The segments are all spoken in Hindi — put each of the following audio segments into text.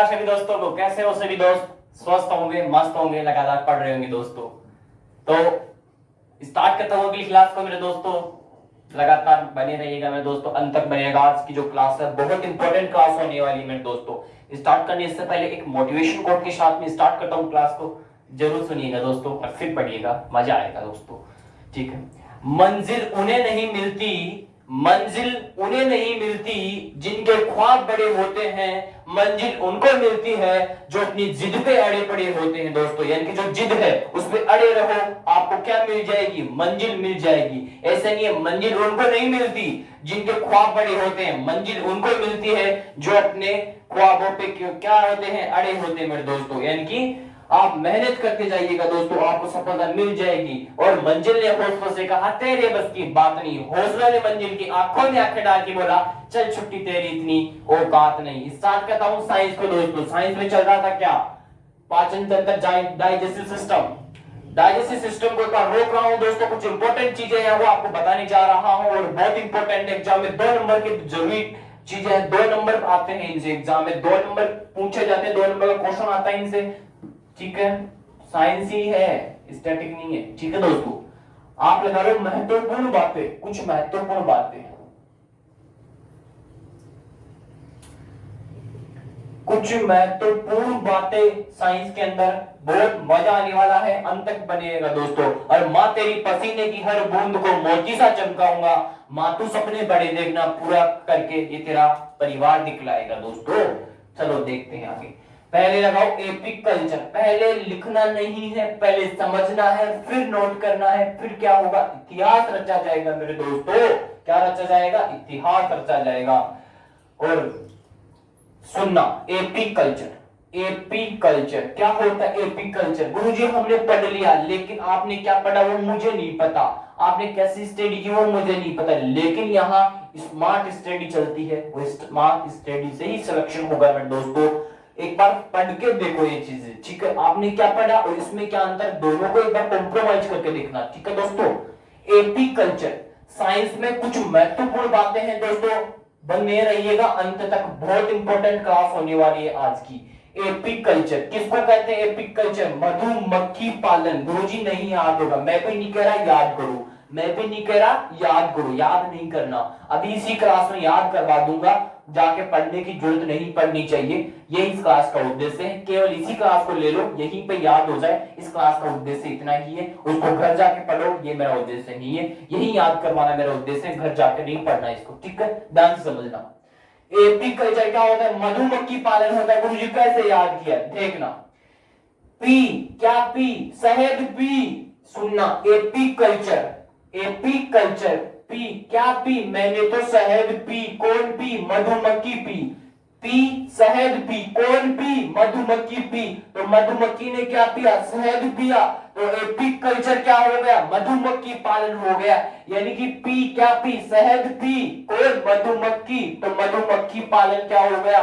नमस्कार सभी दोस्तों को। कैसे हो सभी दोस्त? स्वस्थ होंगे, मस्त होंगे, लगातार पढ़ रहे होंगे दोस्तों। तो स्टार्ट करता हूँ अगली क्लास को मेरे दोस्तों। लगातार बने रहिएगा मेरे दोस्तों, अंत तक बनेगा। आज की जो क्लास है बहुत इंपॉर्टेंट क्लास होने वाली है मेरे दोस्तों। स्टार्ट करने से पहले एक मोटिवेशन कोट के साथ में स्टार्ट करता हूँ क्लास को। जरूर सुनिएगा दोस्तों और फिर पढ़िएगा, मजा आएगा दोस्तों। ठीक है। मंजिल उन्हें नहीं मिलती, मंजिल उन्हें नहीं मिलती जिनके ख्वाब बड़े होते हैं, मंजिल उनको मिलती है जो अपनी जिद पे अड़े पड़े होते हैं दोस्तों। यानी कि जो जिद है उस पे अड़े रहो, आपको क्या मिल जाएगी? मंजिल मिल जाएगी। ऐसे नहीं है, मंजिल उनको नहीं मिलती जिनके ख्वाब बड़े होते हैं, मंजिल उनको मिलती है जो अपने ख्वाबों पे क्या होते हैं? अड़े होते हैं मेरे दोस्तों। यानी कि आप मेहनत करते जाइएगा दोस्तों, आपको सफलता मिल जाएगी। और मंजिल ने हौसलों से कहा तेरे बस की बात नहीं। हौसला ने मंजिल की आंखों में आंखें डाल के बोला चल छुट्टी, तेरी इतनी औकात नहीं। स्टार्ट करता हूं साइंस को दोस्तों। साइंस में चल रहा था क्या? पाचन तंत्र, डाइजेस्टिव सिस्टम। डाइजेस्टिव सिस्टम को एक बार रोक रहा हूं दोस्तों। कुछ इंपॉर्टेंट चीजें हैं वो आपको बताने जा रहा हूं और बहुत इंपॉर्टेंट एग्जाम में 2 नंबर की जरूरी चीजें हैं। 2 नंबर आते हैं इनसे, एग्जाम में 2 नंबर पूछे जाते हैं, 2 नंबर का क्वेश्चन आता है इनसे। ठीक है, साइंस ही है, स्टैटिक नहीं है। ठीक है दोस्तों, आप लगा रहे हो महत्वपूर्ण बातें, कुछ महत्वपूर्ण बातें, कुछ महत्वपूर्ण बातें साइंस के अंदर। बहुत मजा आने वाला है, अंत तक बनेगा दोस्तों। और माँ तेरी पसीने की हर बूंद को मोती सा चमकाऊंगा, माँ तू सपने बड़े देखना, पूरा करके ये तेरा परिवार दिखलाएगा दोस्तों। चलो देखते हैं आगे। पहले लगाओ एपिक कल्चर। पहले लिखना नहीं है, पहले समझना है, फिर नोट करना है, फिर क्या होगा? इतिहास रचा जाएगा मेरे दोस्तों। क्या रचा जाएगा? इतिहास रचा जाएगा। और सुनना, एपिक कल्चर। एपिक कल्चर क्या होता है? एपिक कल्चर गुरुजी हमने पढ़ लिया, लेकिन आपने क्या पढ़ा वो मुझे नहीं पता। आपने कैसी स्टडी की वो मुझे नहीं पता। लेकिन यहाँ स्मार्ट स्टडी चलती है, वो स्मार्ट स्टडी से ही सिलेक्शन होगा मेरे दोस्तों। एक बार पढ़ के देखो ये चीजें। ठीक है, आपने क्या पढ़ा और इसमें क्या अंतर, दोनों को एक बार कॉम्प्रोमाइज करके देखना। ठीक है दोस्तों। एपिक कल्चर साइंस में कुछ महत्वपूर्ण बातें हैं दोस्तों, बने रहिएगा अंत तक। बहुत इंपॉर्टेंट क्लास होने वाली है आज की। एपिक कल्चर किसको कहते हैं? एपिक कल्चर मधुमक्खी पालन। गुरुजी नहीं याद होगा, मैं भी नहीं कह रहा याद करो, मैं भी नहीं कह रहा याद करो, याद नहीं करना। अभी इसी क्लास में याद करवा दूंगा, जाके पढ़ने की जरूरत नहीं पड़नी चाहिए। यही इस क्लास का उद्देश्य है, केवल इसी क्लास को ले लो, यहीं पे याद हो जाए। इस क्लास का उद्देश्य इतना ही है, उसको घर जाके पढ़ो, ये मेरा उद्देश्य नहीं है। यही याद करवाना मेरा उद्देश्य है, घर जाके नहीं पढ़ना इसको। ठीक है, ध्यान से समझना। एपिक कल्चर क्या होता है? मधुमक्खी पालन होता है। गुरुजी कैसे याद किया देखना। पी, क्या पी? शहद पी। सुनना, epic culture, epic culture P, क्या पी? मैंने तो शहद पी। कौन पी? मधुमक्खी पी। पी, शहद पी। कौन पी? मधुमक्खी पी। तो मधुमक्खी ने क्या पिया? शहद पिया। तो एपिक कल्चर क्या हो गया? मधुमक्खी पालन हो गया। यानी कि पी, क्या पी? शहद पी। कौन? मधुमक्खी। तो मधुमक्खी पालन क्या हो गया?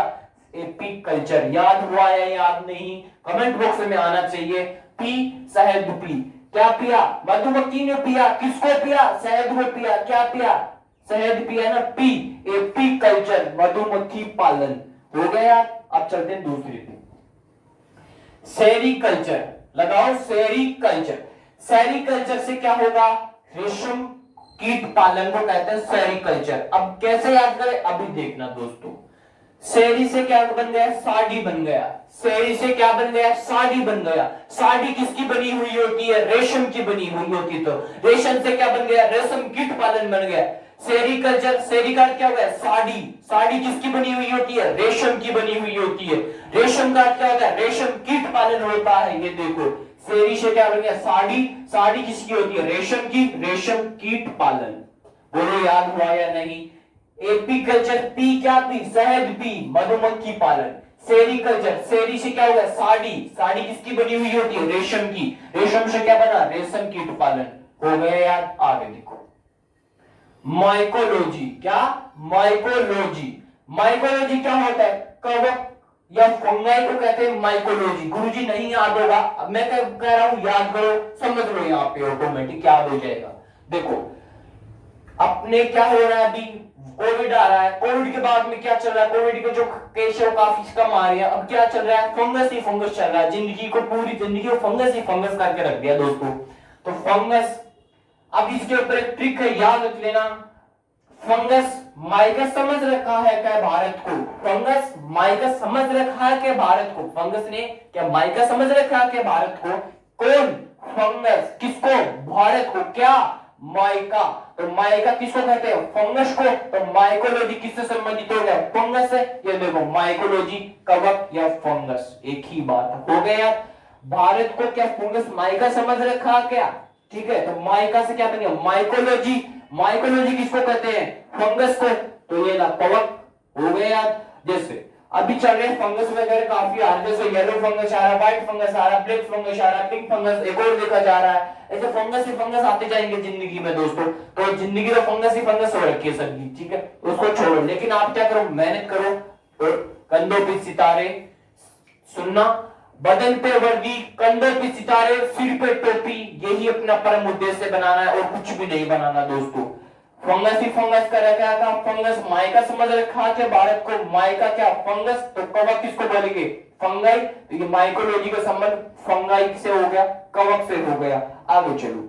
Epic culture. याद हुआ या याद नहीं? कमेंट बॉक्स में आना चाहिए। पी, शहद पी। क्या पिया? मधुमक्खी ने पिया। किसको पिया? शहद को पिया। क्या पिया? शहद पिया ना, पी। एपिक कल्चर मधुमक्खी पालन हो गया। अब चलते हैं दूसरी पे, सेरीकल्चर। लगाओ सेरीकल्चर। सेरीकल्चर से क्या होगा? रेशम कीट पालन को कहते हैं सेरीकल्चर। अब कैसे याद करें अभी देखना दोस्तों। सेरी से क्या बन गया? साड़ी बन गया। सेरी से क्या बन गया? साड़ी बन गया। साड़ी किसकी बनी हुई होती है? रेशम की बनी हुई होती है। तो रेशम से क्या बन गया? रेशम कीट पालन बन गया। सेरीकल्चर, सेरी का क्या हो गया? साड़ी। साड़ी किसकी बनी हुई होती है? रेशम की बनी हुई होती है। रेशम का क्या होता है? रेशम कीट पालन होता है। ये देखो, सेरी से क्या बन गया? साड़ी। साड़ी किसकी होती है? रेशम की। रेशम कीट पालन। बोलो याद हुआ या नहीं? एपीकल्चर, पी, क्या पी? शहद पी। मधुमक्खी पालन। सेरीकल्चर, सेरी से क्या होगा? साड़ी। साड़ी किसकी बनी हुई होती है? रेशम की। रेशम से क्या बना? रेशम कीट पालन। हो गया याद? आगे देखो, माइकोलॉजी। क्या? माइकोलॉजी। माइकोलॉजी क्या होता है? कवक या फंगाई को कहते हैं माइकोलॉजी। गुरुजी नहीं याद होगा, अब मैं कह रहा हूं याद करो, समझ लो, यहाँ पे ऑटोमेटिक याद हो जाएगा। देखो, अपने क्या हो रहा है अभी, कोविड आ रहा है, कोविड के बाद में क्या चल रहा है, कोविड के जो केस है वो काफी कम आ रही है, अब क्या चल रहा है, फंगस ही फंगस चल रहा है, जिंदगी को पूरी जिंदगी को फंगस ही फंगस करके रख दिया दोस्तों। तो फंगस, अब इसके ऊपर एक ट्रिक है, याद रख लेना, फंगस माइकस समझ रखा है क्या भारत को, फंगस माइकस समझ रखा है क्या भारत को, फंगस ने क्या माइका समझ रखा है क्या भारत को, कौन, फंगस, किसको, भारत को, क्या, माइका, तो माइका किसको कहते हैं, फंगस को, तो माइकोलॉजी किससे संबंधित हो गया, फंगस है, ये देखो माइकोलॉजी कवक या फंगस, एक ही बात हो गया। भारत को क्या फंगस माइका समझ रखा क्या, ठीक है, तो माइका से क्या बन गया माइकोलॉजी, माइकोलॉजी किसको कहते हैं, फंगस को, तो ये कवक हो गया। जैसे अभी चल रहे फंगस वगैरह काफी आ रहे, जैसे येलो फंगस आ रहा है, व्हाइट फंगस आ रहा है, ब्लैक फंगस आ रहा है, पिंक फंगस एक और देखा जा रहा है, ऐसे फंगस ही फंगस आते जाएंगे जिंदगी में दोस्तों। तो जिंदगी तो फंगस ही फंगस हो रखी है सबकी, ठीक है, उसको छोड़ो, लेकिन आप क्या करो, मेहनत करो, तो कंधों पे सितारे, सुनना, बदन पे वर्दी, कंधों पे सितारे, सिर पे टोपी, यही अपना परम उद्देश्य बनाना है और कुछ भी नहीं बनाना दोस्तों। फंगस ही फंगस का रखा था, फंगस माइका समझ रखा क्या भारत को, माइका क्या फंगस, तो कवक किसको बोलेंगे, फंगाई, तो ये माइकोलॉजी का संबंध फंगाई से हो गया, कवक से हो गया। आगे चलो,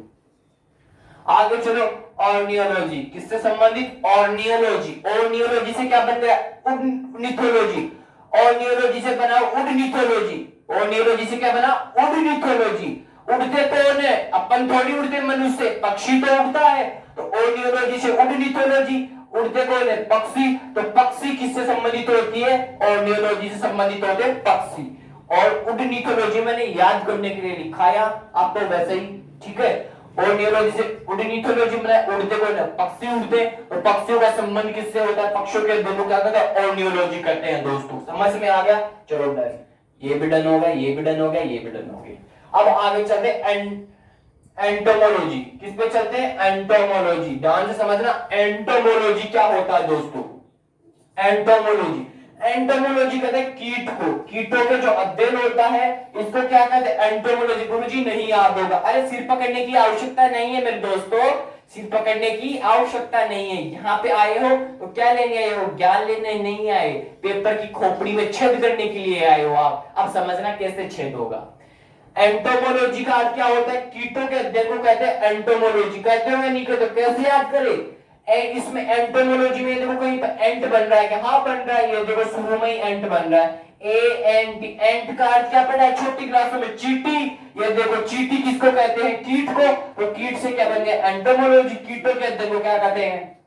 आगे चलो, ऑर्नियोलॉजी किससे संबंधित, ऑर्नियोलॉजी, ऑर्नियोलॉजी से क्या बन गया, उडनिथोलॉजी, ऑर्नियोलॉजी से बना उडनिथोलॉजी, ऑर्नियोलॉजी से क्या बना, उडनिथोलॉजी, उड़ते कौन है, अपन थोड़ी उड़ते, मनुष्य, पक्षी तो उड़ता है, तो ऑर्नियोलॉजी से उडनिथोलॉजी, उड़ते कौन है, पक्षी, तो पक्षी किससे संबंधित होती है, ऑर्नियोलॉजी से संबंधित होते हैं पक्षी, और उडनिथोलॉजी मैंने याद करने के लिए लिखाया, आप तो वैसे ही, ठीक है, ऑर्नियोलॉजी से उडनिथोलॉजी में उड़ते कौन है, पक्षी उड़ते, तो पक्षियों का संबंध किससे होता है, पक्षियों के दोनों क्या कहते हैं, ऑर्नियोलॉजी कहते हैं दोस्तों। समझ में आ गया, चलो डन, ये भी डन हो गया, ये भी डन हो गया, ये भी डन हो गया। अब आगे चलते एंटोमोलॉजी, किस पे चलते हैं, एंटोमोलॉजी, ध्यान से समझना, एंटोमोलॉजी क्या होता है दोस्तों, एंटोमोलॉजी, एंटोमोलॉजी कहते हैं कीट को, कीटों के जो अध्ययन होता है इसको क्या कहते हैं, एंटोमोलॉजी। गुरुजी नहीं याद होगा, अरे सिर पकड़ने की आवश्यकता नहीं है मेरे दोस्तों, सिर पकड़ने की आवश्यकता नहीं है, यहाँ पे आए हो तो क्या लेने आए हो, ज्ञान लेने नहीं आए, पेपर की खोपड़ी में छेद करने के लिए आए हो आप, अब समझना कैसे छेद होगा। एंटोमोलॉजी का अर्थ क्या होता है, कीटों के अध्ययन को कहते हैं एंटोमोलॉजी, कहते हो या नहीं कहते, कैसे याद करें, इसमें एंटोमोलॉजी में देखो कहीं पर एंट बन रहा है क्या, हाँ बन रहा है, ये देखो शुरू में ही एंट बन रहा है, एंट, एंट का अर्थ क्या पढ़ा है छोटी क्लासों में, चींटी, ये देखो चींटी किसको कहते हैं, कीट को, तो कीट से क्या बन गया एंटोमोलॉजी, कीटों के अध्ययन को क्या कहते हैं,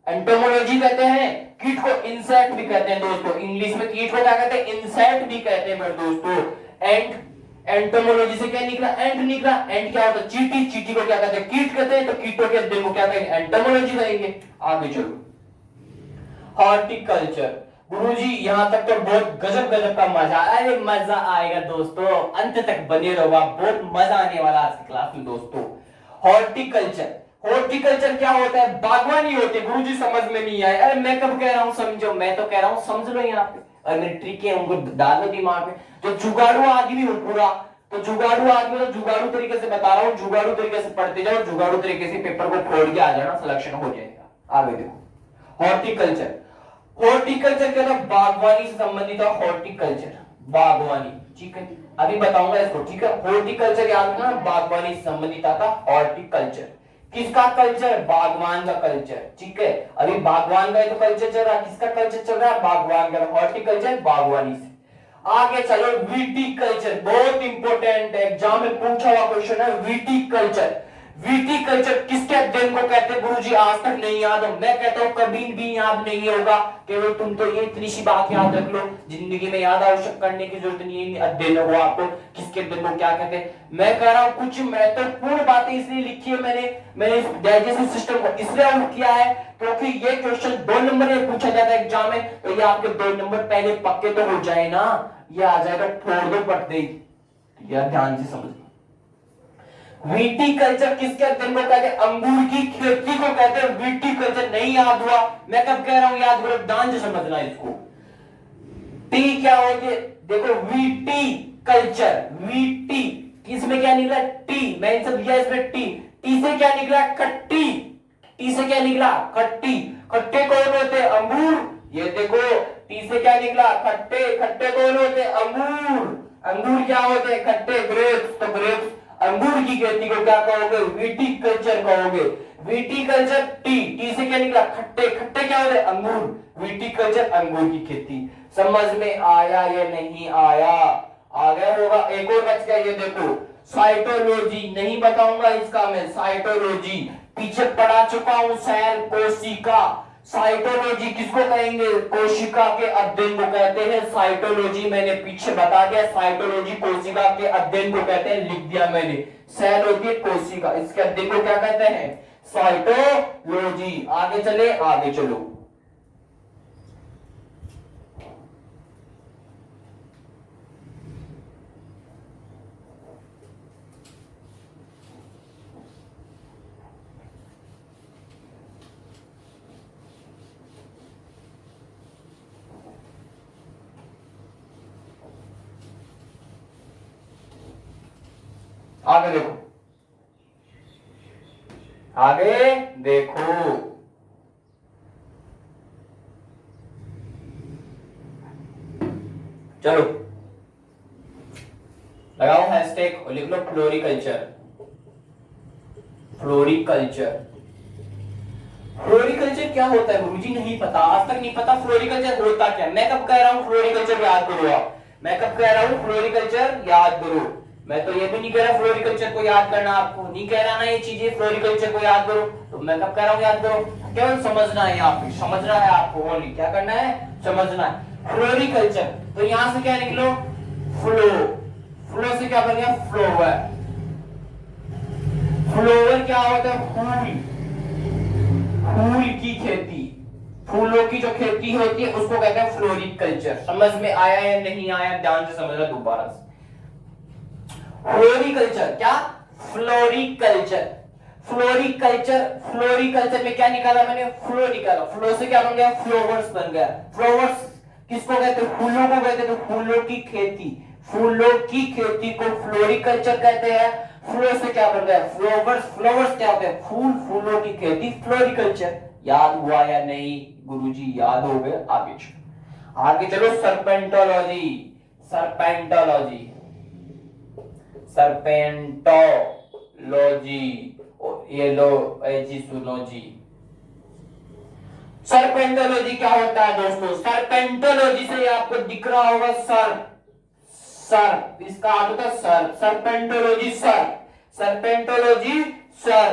एंटोमोलॉजी कहते हैं, कीट को इंसेक्ट भी कहते हैं दोस्तों, इंग्लिश में कीट को क्या कहते हैं, इंसेक्ट भी कहते हैं मेरे दोस्तों। एंट, एंटोमोलॉजी से क्या निकला, एंट निकला, एंट क्या होता है, चींटी, चींटी को क्या कहते हैं, कीट कहते हैं, तो कीटों के अध्ययन को क्या कहेंगे, एंटोमोलॉजी कहेंगे। आगे चलो, हॉर्टिकल्चर, गुरुजी यहां तक तो बहुत गजब गजब का मजा, अरे मजा आएगा दोस्तों, अंत तक बने रहो, बहुत मजा आने वाला आज की क्लास में दोस्तों। हॉर्टिकल्चर, हॉर्टिकल्चर क्या होता है, बागवानी होती है, गुरुजी समझ में नहीं आए, अरे मैं कब कह रहा हूं समझो, मैं तो कह रहा हूं समझ लो यहाँ पे, और मेरी ट्रिक है उनको डालो दिमाग में, जो जुगाड़ू आदमी हो पूरा, तो जुगाड़ू आदमी तो जुगाड़ू तरीके से बता रहा हूँ, जुगाड़ू तरीके से पढ़ते जाओ, जुगाड़ू तरीके से पेपर को फोड़ के आ जाना, सिलेक्शन हो जाएगा। आगे देखो, हॉर्टिकल्चर, हॉर्टिकल्चर क्या था, बागवानी से संबंधित है, हॉर्टिकल्चर बागवानी, ठीक है, अभी बताऊंगा इसको, ठीक है, हॉर्टिकल्चर याद रखना, बागवानी से संबंधित आता हॉर्टिकल्चर, किसका कल्चर, बागवान का कल्चर, ठीक है, अभी बागवान का तो कल्चर चल रहा है, किसका कल्चर चल रहा है, बागवान का, हॉर्टिकल्चर बागवानी से। आगे चलो, विटिकल्चर, बहुत इंपॉर्टेंट है, एग्जाम में पूछा हुआ क्वेश्चन है, विटिकल्चर, विटिकल्चर किसके अध्ययन को कहते हैं, गुरुजी आज तक नहीं याद हो, मैं कहता हूं कभी भी याद नहीं होगा, केवल तुम तो ये इतनी सी बात याद रख लो, जिंदगी में याद आवश्यक करने की जरूरत नहीं है, अध्ययन हो आपको किसके अध्ययन को क्या कहते हैं। मैं कह रहा हूं कुछ महत्वपूर्ण बातें इसलिए लिखी है मैंने इस डाइजेस्टिव सिस्टम को इसलिए आउट किया है क्योंकि ये क्वेश्चन 2 नंबर में पूछा जाता है एग्जाम में, तो ये आपके 2 नंबर पहले पक्के तो हो जाए ना, ये आ जाएगा फोड़ दो पढ़ते ही, यार ध्यान से समझ। विटिकल्चर किसके अध्ययन को कहते हैं, अंगूर की खेती को कहते हैं विटिकल्चर, नहीं याद हुआ, मैं कब कह रहा हूं याद करो, ध्यान से समझना इसको। टी क्या होती है, देखो विटिकल्चर, विटी, इसमें क्या निकला टी, मैं सब दिया इसमें टी, टी से क्या निकला खट्टी, टी से क्या निकला? खट्टी। खट्टे कौन होते? अंगूर। ये देखो टी से क्या निकला? खट्टे। खट्टे कौन होते? अंगूर। अंगूर क्या होते? खट्टे, ग्रेप्स। तो ग्रेप्स अंगूर की खेती को क्या कहोगे? विटिकल्चर कहोगे। Viticulture T. टी से क्या निकला? खट्टे। खट्टे क्या होते? अंगूर। विटिकल्चर अंगूर की खेती। समझ में आया या नहीं आया? आ गया होगा। एक और बच गया, ये देखो साइटोलॉजी। नहीं बताऊंगा इसका मैं, साइटोलॉजी पीछे पढ़ा चुका हूं। सेल, कोशिका। साइटोलॉजी किसको कहेंगे? कोशिका के अध्ययन को कहते हैं साइटोलॉजी। मैंने पीछे बता दिया, साइटोलॉजी कोशिका के अध्ययन को कहते हैं, लिख दिया मैंने। सेल होती है कोशिका, इसके अध्ययन को क्या कहते हैं? साइटोलॉजी। आगे चले, आगे चलो। आगे देखो, आगे देखो। चलो लगाओ हैशटैग और लिख लो फ्लोरिकल्चर। फ्लोरिकल्चर। फ्लोरिकल्चर क्या होता है गुरुजी? नहीं पता, आज तक नहीं पता फ्लोरिकल्चर होता क्या। मैं कब कह रहा हूं फ्लोरिकल्चर याद करो आप? मैं कब कह रहा हूं फ्लोरिकल्चर याद करो? मैं तो ये भी नहीं कह रहा फ्लोरिकल्चर को याद करना, आपको नहीं कह रहा ना ये चीजें फ्लोरिकल्चर को याद करो। तो मैं कब कह रहा हूं याद करो? केवल समझना है, यहाँ पे समझना है आपको। ओनली क्या करना है? समझना है। फ्लोरिकल्चर, तो यहां से क्या निकलो? फ्लो। फ्लो से क्या बन गया? फ्लोवर। फ्लोवर क्या होता है? फूल। फूल की खेती, फूलों की जो खेती होती है उसको कहते हैं फ्लोरिकल्चर। समझ में आया या नहीं आया? ध्यान से समझना दोबारा से। फ्लोरिकल्चर क्या? फ्लोरिकल्चर। फ्लोरिकल्चर, फ्लोरिकल्चर में क्या निकाला मैंने? फ्लो निकाला। फ्लो से क्या बन गया? फ्लोवर्स बन गया। फ्लोवर्स किसको कहते हैं? फूलों को कहते हैं। तो फूलों की खेती, फूलों की खेती को फ्लोरिकल्चर कहते हैं। फ्लो से क्या बन गया? फ्लोवर्स। फ्लोवर्स क्या होते हैं? फूल। फूलों की खेती फ्लोरिकल्चर। याद हुआ या नहीं गुरुजी? याद हो गए। आगे चलो, आगे चलो। सर्पेंटोलॉजी। सर्पेंटोलॉजी, सर्पेंटोलॉजी। ये लो जी, सुनो जी। सर्पेंटोलॉजी क्या होता है दोस्तों? सर्पेंटोलॉजी से आपको दिख रहा होगा सर। सर इसका अर्थ होता है सर। सर्पेंटोलॉजी सर। सर्पेंटोलॉजी सर।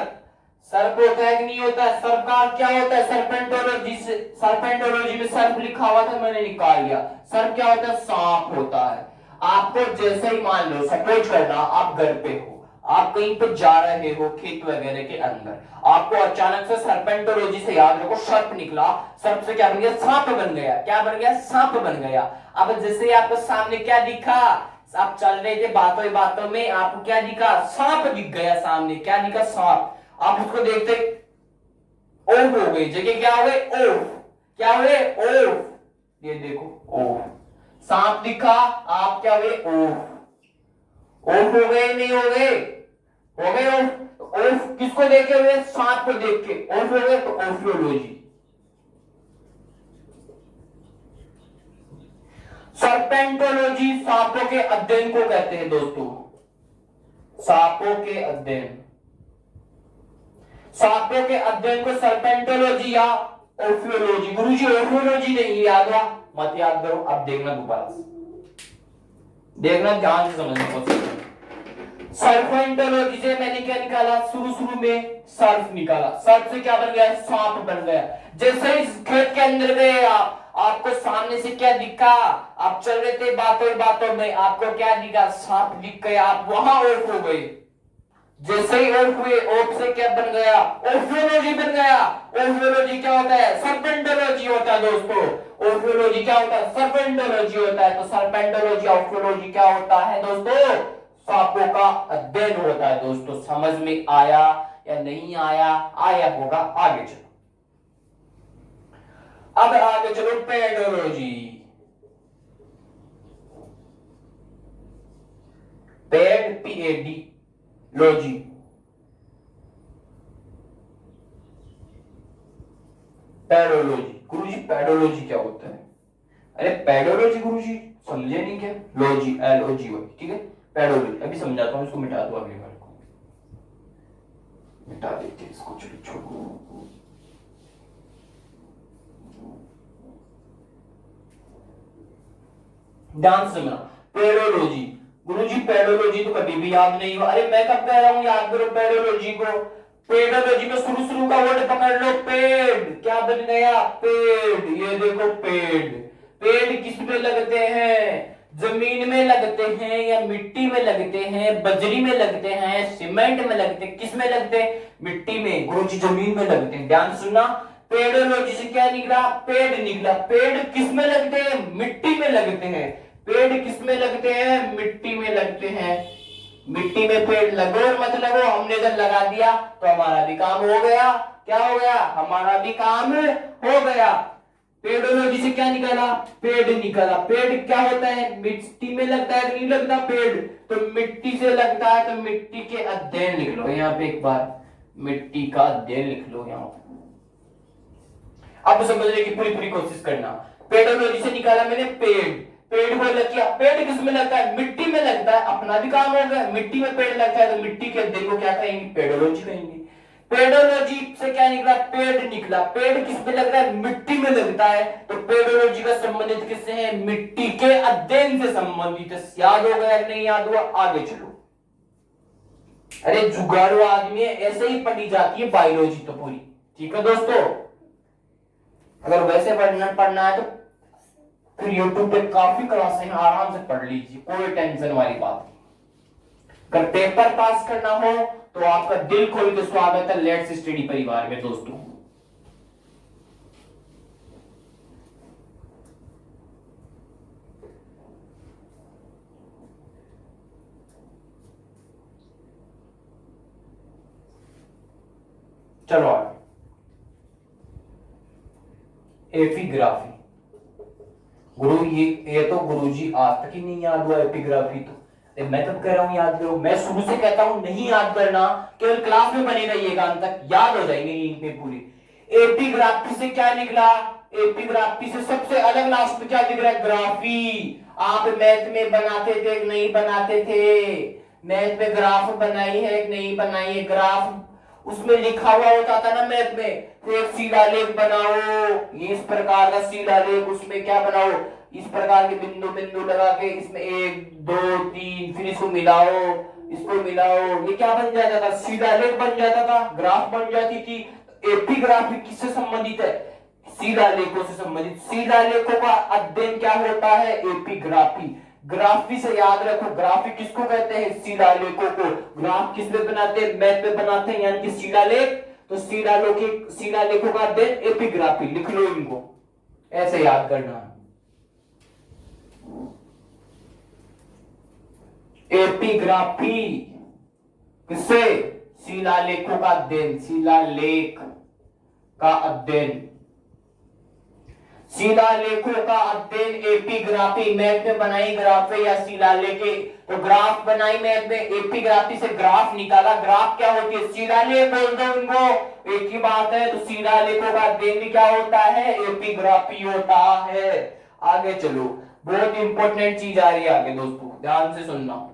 सर्प होता है कि नहीं होता है? सर्प का क्या होता है? सर्पेंटोलॉजी से, सर्पेंटोलॉजी में सर्प लिखा हुआ था, मैंने निकाल लिया। सर्प क्या होता है? सांप होता है। आपको जैसे ही मान लो, सपोज करना आप घर पे हो, आप कहीं पे जा रहे हो खेत वगैरह के अंदर, आपको अचानक से सर्पेंटोलॉजी से याद रखो सर्प निकला। सर्प से क्या बन गया? सांप बन गया। क्या बन गया? सांप बन गया। अब जैसे ही आपको सामने क्या दिखा? आप चल रहे थे बातों ही बातों में, आपको क्या दिखा? सांप दिख गया सामने। क्या दिखा? सांप। आप उसको देखते ओफ हो गई, जगह क्या हो गई? ओफ। क्या हुए? ओफ। ये देखो ओफ, सांप दिखा, आप क्या हुए? ओफ। ओफ हो गए नहीं हो गए? हो गए ओफ। ओफ किसको देखे हुए? सांप को देख के ओफ हो गए। तो ओफियोलॉजी। सर्पेंटोलॉजी सांपों के अध्ययन को कहते हैं दोस्तों। सांपों के अध्ययन, सांपों के अध्ययन को सर्पेंटोलॉजी या ओफियोलॉजी। गुरुजी ओफियोलॉजी नहीं याद हुआ? मत याद करो। अब देखना दोबारा से, देखना ध्यान से समझने को। सर्पेंटोलॉजी से मैंने क्या निकाला? शुरू में सर्फ निकाला। सर्फ से क्या बन गया? सांप बन गया। जैसे ही खेत के अंदर गए आप, आपको सामने से क्या दिखा? आप चल रहे थे बातों बातों में, आपको क्या दिखा? सांप दिख गया। आप वहां ऑफ हो गए। जैसे ही ऑफ हुए, ऑफ से क्या बन गया? ओफियोलॉजी बन गया। ओफियोलॉजी क्या होता है? सर्पेंटोलॉजी होता है दोस्तों। ओफियोलॉजी क्या होता है? सर्पेंटोलॉजी होता है। तो सर्पेंटोलॉजी ओफियोलॉजी क्या होता है दोस्तों? सांपों का अध्ययन होता है दोस्तों। समझ में आया या नहीं आया? आया होगा। आगे चलो, अब आगे चलो। Pedology. Paid, PAD logy. Pedology. गुरुजी पेडोलॉजी क्या होता है? अरे पेडोलॉजी गुरुजी समझे नहीं क्या? लॉजी, LOGY, ठीक है। पेडोलॉजी अभी समझाता हूँ, इसको मिटा दो, अगली बार को मिटा देते हैं इसको, चलो छोड़ो। ध्यान से सुनना, पेडोलॉजी। गुरुजी पेडोलॉजी तो कभी भी याद नहीं हुआ। अरे मैं कब कह रहा हूँ याद करो पेडोलॉजी को। पेडोलॉजी में शुरू का वर्ड पकड़ लो, पेड़। क्या बन गया? पेड़। ये देखो पेड़। पेड़ किस में लगते हैं? जमीन में लगते हैं या मिट्टी में लगते हैं, बजरी में लगते हैं, सीमेंट में लगते हैं, किस में लगते हैं? मिट्टी में। गुरुजी जमीन में लगते हैं। ध्यान सुनना, पेडोलॉजी से क्या निकला? पेड़ निकला। पेड़ किस में लगते हैं? मिट्टी में लगते हैं। पेड़ किस में लगते हैं? मिट्टी में लगते हैं। मिट्टी में पेड़ लगो और मत लगो, हमने जब लगा दिया तो हमारा भी काम हो गया। क्या हो गया? हमारा भी काम हो गया। पेडोलॉजी से क्या निकाला? पेड़ निकाला। पेड़ क्या होता है? मिट्टी में लगता है, नहीं लगता पेड़? तो मिट्टी से लगता है, तो मिट्टी के अध्ययन लिख लो यहाँ पे एक बार, मिट्टी का अध्ययन लिख लो यहाँ पे। अब समझने की पूरी पूरी कोशिश करना। पेडोलॉजी से निकाला मैंने पेड़। पेड़ को लग गया। पेड़ किस में लगता है? मिट्टी में लगता है, अपना भी काम हो गया। मिट्टी में पेड़ लगता है तो मिट्टी के अध्ययन को क्या कहेंगे? पेडोलॉजी कहेंगे। पेडोलॉजी से क्या निकला? पेड़ निकला। पेड़ किस में लगता है? मिट्टी में लगता है, तो पेडोलॉजी का संबंधित किससे है? मिट्टी के अध्ययन से संबंधित है। याद हो गया? नहीं याद हुआ? आगे चलो। अरे जुगाड़ू आदमी है, ऐसे ही पढ़ी जाती है बायोलॉजी तो पूरी, ठीक है दोस्तों। अगर वैसे पढ़ना है तो फिर यूट्यूब पे काफी क्लासें हैं, आराम से पढ़ लीजिए, कोई टेंशन वाली बात नहीं। अगर पेपर पास करना हो तो आपका दिल खोल के स्वागत है लेट्स स्टडी परिवार में दोस्तों। चलो आगे, एपिग्राफी। गुरु ये तो गुरुजी आज तक ही नहीं याद हुआ एपिग्राफी तो। मैं तो कह रहा हूं याद करो, मैं शुरू से कहता हूं नहीं याद करना, केवल क्लास में बने रहिएगा, अंत तक याद हो जाएंगे ये पूरी। एपिग्राफी से क्या निकला? एपिग्राफी से सबसे अलग लास्ट में क्या दिख रहा है? ग्राफी। आप मैथ में बनाते थे नहीं बनाते थे? मैथ में ग्राफ बनाई है नहीं बनाई है? ग्राफ उसमें लिखा हुआ होता था ना मैथ में, तो एक शिलालेख बनाओ, ये इस प्रकार का शिलालेख, उसमें क्या बनाओ? इस प्रकार के बिंदु बिंदु लगा के इसमें 1 2 3, फिर इसको मिलाओ, इसको मिलाओ, ये क्या बन जाता था? शिलालेख बन जाता था, ग्राफ बन जाती थी। एपिग्राफी किससे संबंधित है? शिलालेखों से संबंधित। शिलालेखों का अध्ययन क्या होता है? एपिग्राफी। ग्राफी से याद रखो, ग्राफी किसको कहते हैं? शिलालेखों को। ग्राफ किस में बनाते हैं? मैथ में बनाते हैं, यानी कि शिलालेख। तो शिलालेखों का अध्ययन एपिग्राफी, लिख लो इनको, ऐसे याद करना। एपिग्राफी किससे? शिलालेखों का अध्ययन, शिलालेख का अध्ययन, शिलालेखों का अध्ययन एपिग्राफी। मैथ में बनाई ग्राफ या शिलालेख, तो ग्राफ बनाई मैथ में, एपिग्राफी से ग्राफ निकाला। ग्राफ क्या होती है? शिलालेख बोल दो उनको, एक ही बात है। तो शिलालेखों का अध्ययन भी क्या होता है? एपिग्राफी होता है। आगे चलो, बहुत इंपॉर्टेंट चीज आ रही है आगे दोस्तों, ध्यान से सुनना।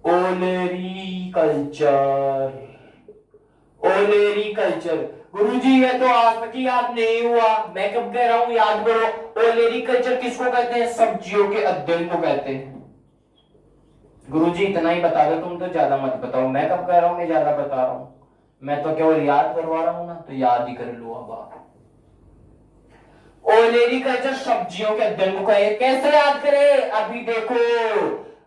ओलेरीकल्चर। ओलेरीकल्चर गुरुजी ये तो आज तक ही याद नहीं हुआ, मैं कब कह रहा हूं याद करो। ओलेरीकल्चर किसको कहते हैं? सब्जियों के अध्ययन को कहते हैं। गुरुजी इतना ही बता दो, तुम तो ज्यादा मत बताओ। मैं कब कह रहा हूं मैं ज्यादा बता रहा हूं? मैं तो केवल याद करवा रहा हूं ना, तो याद ही कर लो अब आप। ओलेरीकल्चर सब्जियों के अध्ययन को कहे। कैसे याद करें? अभी देखो,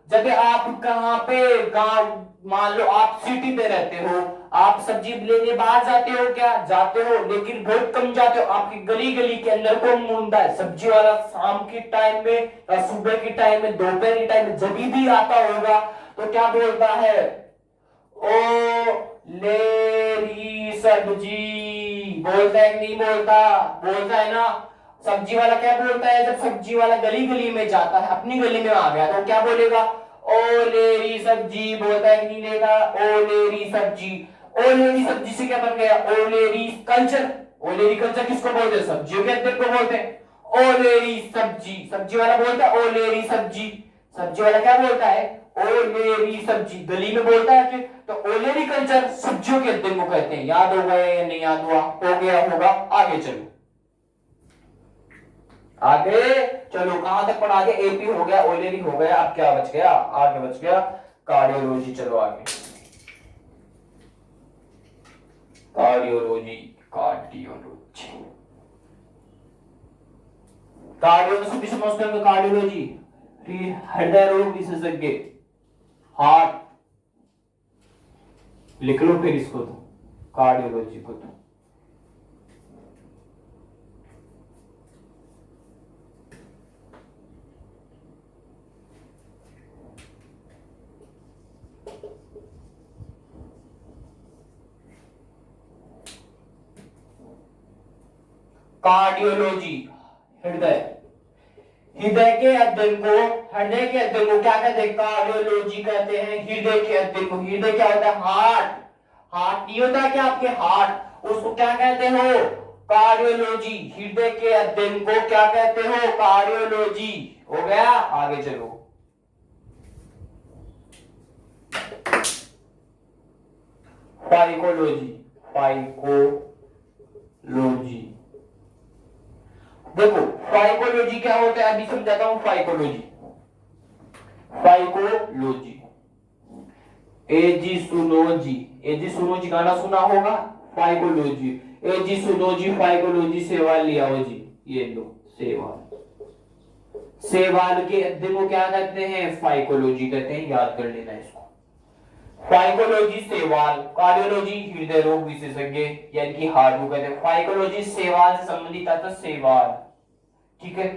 जब आप कहां पे गांव, मान लो आप सिटी में रहते हो, आप सब्जी लेने बाहर जाते हो क्या? जाते हो, लेकिन बहुत कम जाते हो। आपकी गली गली के अंदर कौन मूंदा है? सब्जी वाला। शाम के टाइम में या सुबह के टाइम में, दोपहर के टाइम में, जब भी आता होगा तो क्या बोलता है? ओ लेरी सब्जी बोलता है कि नहीं बोलता? बोलता है ना। सब्जी वाला क्या बोलता है, जब सब्जी वाला गली गली में जाता है, अपनी गली में आ गया तो क्या बोलेगा, ओ लेरी सब्जी बोलता है कि नहीं लेगा, ओ लेरी सब्जी। ओ लेरी सब्जी से क्या बन गया, ओ लेरी कल्चर। ओ लेरी कल्चर किसको बोलते हैं, सब्जियों के अध्ययन को बोलते हैं। ओ लेरी सब्जी, सब्जी वाला बोलता है ओ लेरी सब्जी, सब्जी वाला क्या बोलता है, ओ लेरी सब्जी, गली में बोलता है कि, तो ओ लेरी कल्चर सब्जियों के अध्ययन को कहते हैं। याद हो गया या नहीं याद हुआ, हो गया होगा, आगे चलो, आगे चलो, कहां तक पढ़ा गया, एपी हो गया, ओलेरी हो गया, अब क्या बच गया, आगे बच गया कार्डियोलॉजी। चलो आगे, कार्डियोलॉजी, कार्डियोलॉजी, कार्डियोलॉजी भी समझते हैं, कार्डियोलॉजी हृदय रोग विशेषज्ञ, हार्ट, लिख लो फिर इसको, तो कार्डियोलॉजी को तो कार्डियोलॉजी, हृदय, हृदय के अध्ययन को, हृदय के अध्ययन को क्या कहते हैं, कार्डियोलॉजी कहते हैं। हृदय के अध्ययन को, हृदय क्या होता है, हार्ट, हार्ट नहीं होता क्या आपके, हार्ट, उसको क्या कहते हो, कार्डियोलॉजी। हृदय के अध्ययन को क्या कहते हो, कार्डियोलॉजी। हो गया, आगे चलो, फाइकोलॉजी, फाइकोलॉजी, देखो फाइकोलॉजी क्या होता है, अभी समझाता हूं। फाइकोलॉजी, फाइकोलॉजी, एजी सुनोजी, एजी सुनोजी गाना सुना होगा, फाइकोलॉजी, एजी सुनोजी, फाइकोलॉजी, सेवाल लिया हो जी, ये लो सेवाल, सेवाल के अध्ययन को क्या कहते हैं, फाइकोलॉजी कहते हैं, याद कर लेना इसको। फाइकोलॉजी सेवाल, कार्डियोलॉजी हृदय रोग विशेषज्ञ यानी कि हार्ट को कहते हैं। फाइकोलॉजी सेवाल से संबंधित आता है, सेवाल, ठीक है।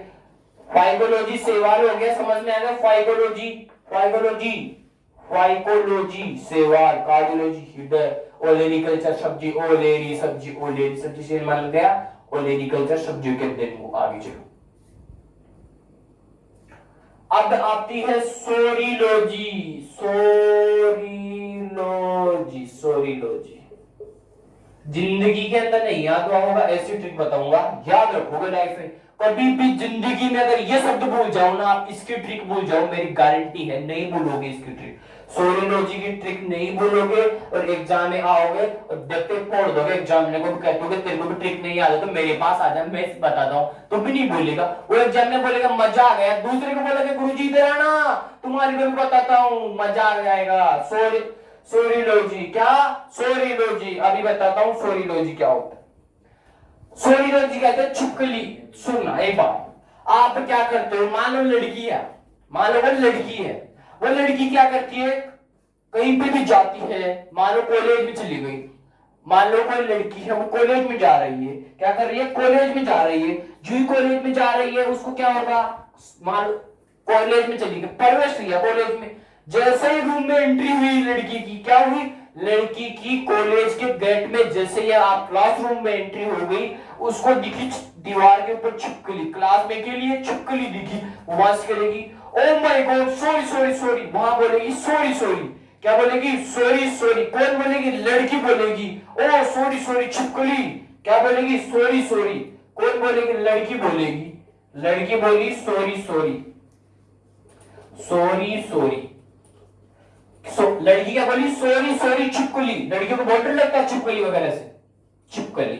फाइकोलॉजी सेवाल हो गया, समझ में आ गया। फाइकोलॉजी, फाइकोलॉजी, फाइकोलॉजी सेवाल, कार्डियोलॉजी हृदय, ओलेरी कल्चर सब्जी, ओलेरी सब्जी, ओलेरी सब्जी से मान गया, ओलेरी कल्चर सब्जियों के अध्ययन को। आगे चलो, अब आती है सोरियोलॉजी, सोरियोलॉजी, सोरियोलॉजी, जिंदगी के अंदर नहीं याद हुआ होगा, ऐसी ट्रिक बताऊंगा, याद रखोगे लाइफ में। कभी भी जिंदगी में अगर ये शब्द भूल जाओ ना आप, इसकी ट्रिक भूल जाओ, मेरी गारंटी है नहीं भूलोगे इसकी ट्रिक। सोरियोलॉजी की ट्रिक नहीं भूलोगे और एग्जाम में आओगे और देखते फोड़ दोगे, एग्जामिनर को कहते हो तेरे को भी ट्रिक नहीं आता तो मेरे पास आ जा, मैं बताता हूं, तो भी नहीं भूलेगा। वो एग्जाम में बोलेगा मजा आ गया, दूसरे को बोलेगा गुरुजी इधर आना, तुम्हारे को भी बताता हूं, मजा आ जाएगा। सोरियोलॉजी क्या, सोरियोलॉजी अभी बताता हूं सोरियोलॉजी क्या होता है। सोरियोलॉजी कहते हैं छिपकली। सुनना एक बार, आप क्या करते हो, मान लो लड़की है, मान लो वो लड़की है, वो लड़की क्या करती है, कहीं पे भी जाती है, मान लो कॉलेज में चली गई, मान लो कोई लड़की है वो कॉलेज में जा रही है, क्या कर रही है, कॉलेज में जा रही है, जो ही कॉलेज में जा रही है उसको क्या होगा, मान लो कॉलेज में चली गई, प्रवेश लिया कॉलेज में, जैसे ही रूम में एंट्री हुई लड़की की, क्या हुई, लड़की की कॉलेज के गेट में जैसे ही आप क्लासरूम में एंट्री हो गई, उसको दिखी दीवार के ऊपर छिपकली, क्लास में के लिए छिपकली दिखी, वहां से करेगी oh my God sorry sorry sorry, वहां बोलेगी सॉरी सॉरी, क्या बोलेगी, सॉरी सॉरी, कौन बोलेगी, लड़की बोलेगी, ओ सॉरी सॉरी छिपकली, क्या बोलेगी, सॉरी सॉरी, कौन बोलेगी, लड़की बोलेगी, लड़की बोली सॉरी सॉरी, सॉरी सॉरी, लड़की क्या बोली, सॉरी सॉरी छिपकली, लड़कियों को बहुत डर लगता है छिपकली वगैरह से, छिपकली,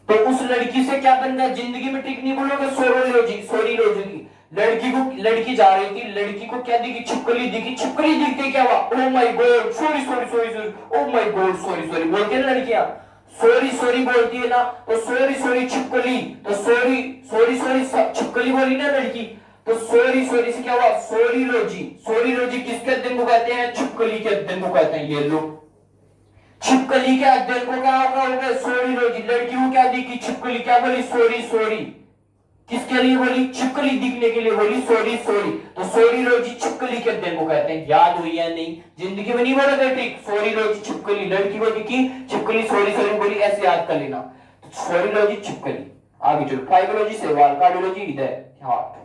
तो उस लड़की से क्या बन गया, जिंदगी में टिक नहीं बोलोगे, सोरियोलॉजी, सोरियोलॉजी की लड़की को, लड़की जा रही थी, लड़की को क्या दिखी, छिपकली दिखी, छिपकली दिखते क्या हुआ, oh my God sorry sorry sorry sorry, oh my God sorry sorry बोलती है ना लड़कियां, सॉरी सॉरी बोलती है ना, तो सॉरी सॉरी छिपकली, तो सॉरी सॉरी सॉरी छिपकली बोली ना लड़की, तो सॉरी सॉरी से क्या हुआ, सोरियोलॉजी, सोरियोलॉजी किसके अध्ययन को कहते हैं, छिपकली के अध्ययन को कहते हैं। ये लोग छिपकली के अध्ययन को क्या होगा, सोरियोलॉजी, लड़की को क्या दिखी, छिपकली, क्या बोली, सॉरी सॉरी, किसके लिए बोली, छिपकली दिखने के लिए बोली सॉरी सॉरी, तो सोरियोलॉजी छिपकली के अध्ययन को कहते हैं। याद हुई या नहीं, जिंदगी में नहीं बोलोगे ठीक, सोरियोलॉजी छिपकली, लड़की को दिखी छिपकली, सॉरी सॉरी बोली, ऐसे याद कर लेना, तो सोरियोलॉजी छिपकली। आगे चलो, फाइब्रोलॉजी सेवाल, कार्डियोलॉजी इधर हार्ट।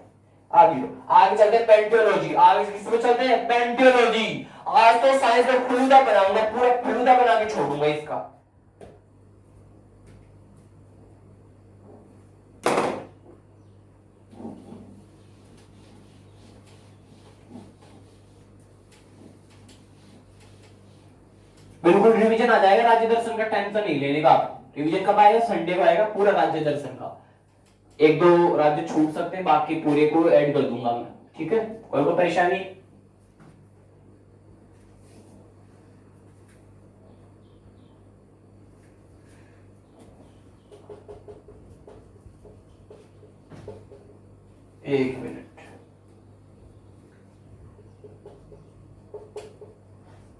आगे चलो, आगे चलते हैं पेंटियोलॉजी। आगे किसको चलते हैं? पेंटियोलॉजी। आज तो साइंस का फलूदा बनाऊंगा, पूरा फलूदा बना के छोड़ूंगा इसका। बिल्कुल रिवीजन आ जाएगा राज्य दर्शन का, टेंशन नहीं लेने का। रिवीजन कब आएगा? संडे को आएगा पूरा राज्य दर्शन का। एक दो राज्य छूट सकते हैं, बाकी पूरे को ऐड कर दूंगा मैं, ठीक है, कोई परेशानी। एक मिनट,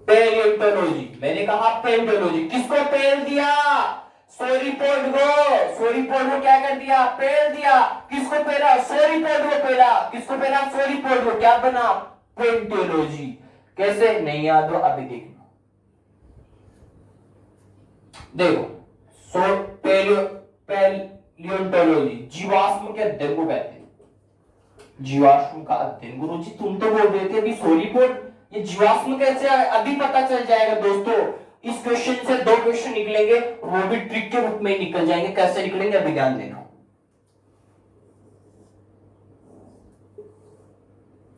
पेलियोंटोलॉजी, मैंने कहा पेलियोंटोलॉजी। किसको पेल दिया? सोरीपोड को। सोरीपोड को क्या कर दिया? पेल दिया। किसको पेला? सोरीपोड को पेला। किसको पेला? सोरीपोड को। क्या बना? पेंटियोलॉजी। कैसे? नहीं याद हो? अभी देखना, देखो, सो पेलियोंटोलॉजी जीवाश्म के अध्ययन को कहते हैं। जीवाश्म का अध्ययन। गुरुजी तुम तो बोल रहे थे अभी सोरीपोड, ये जीवाश्म कैसे? अभी पता चल जाएगा दोस्तों। इस क्वेश्चन से दो क्वेश्चन निकलेंगे, वो भी ट्रिक के रूप में निकल जाएंगे। कैसे निकलेंगे अभी ध्यान देना।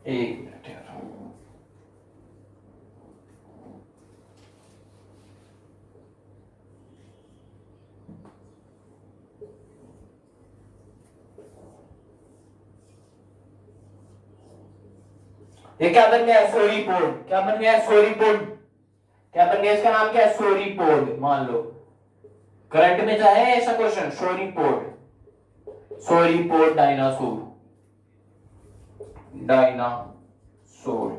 एक मिनट यार, ये क्या बन गया? सोरीपोड। क्या बन गया? सोरीपोड। क्या बन गया? इसका नाम क्या है? सोरीपोड। मान लो करंट में चाहे ऐसा क्वेश्चन, सोरीपोड। सोरीपोड डायनासोर। डायनासोर।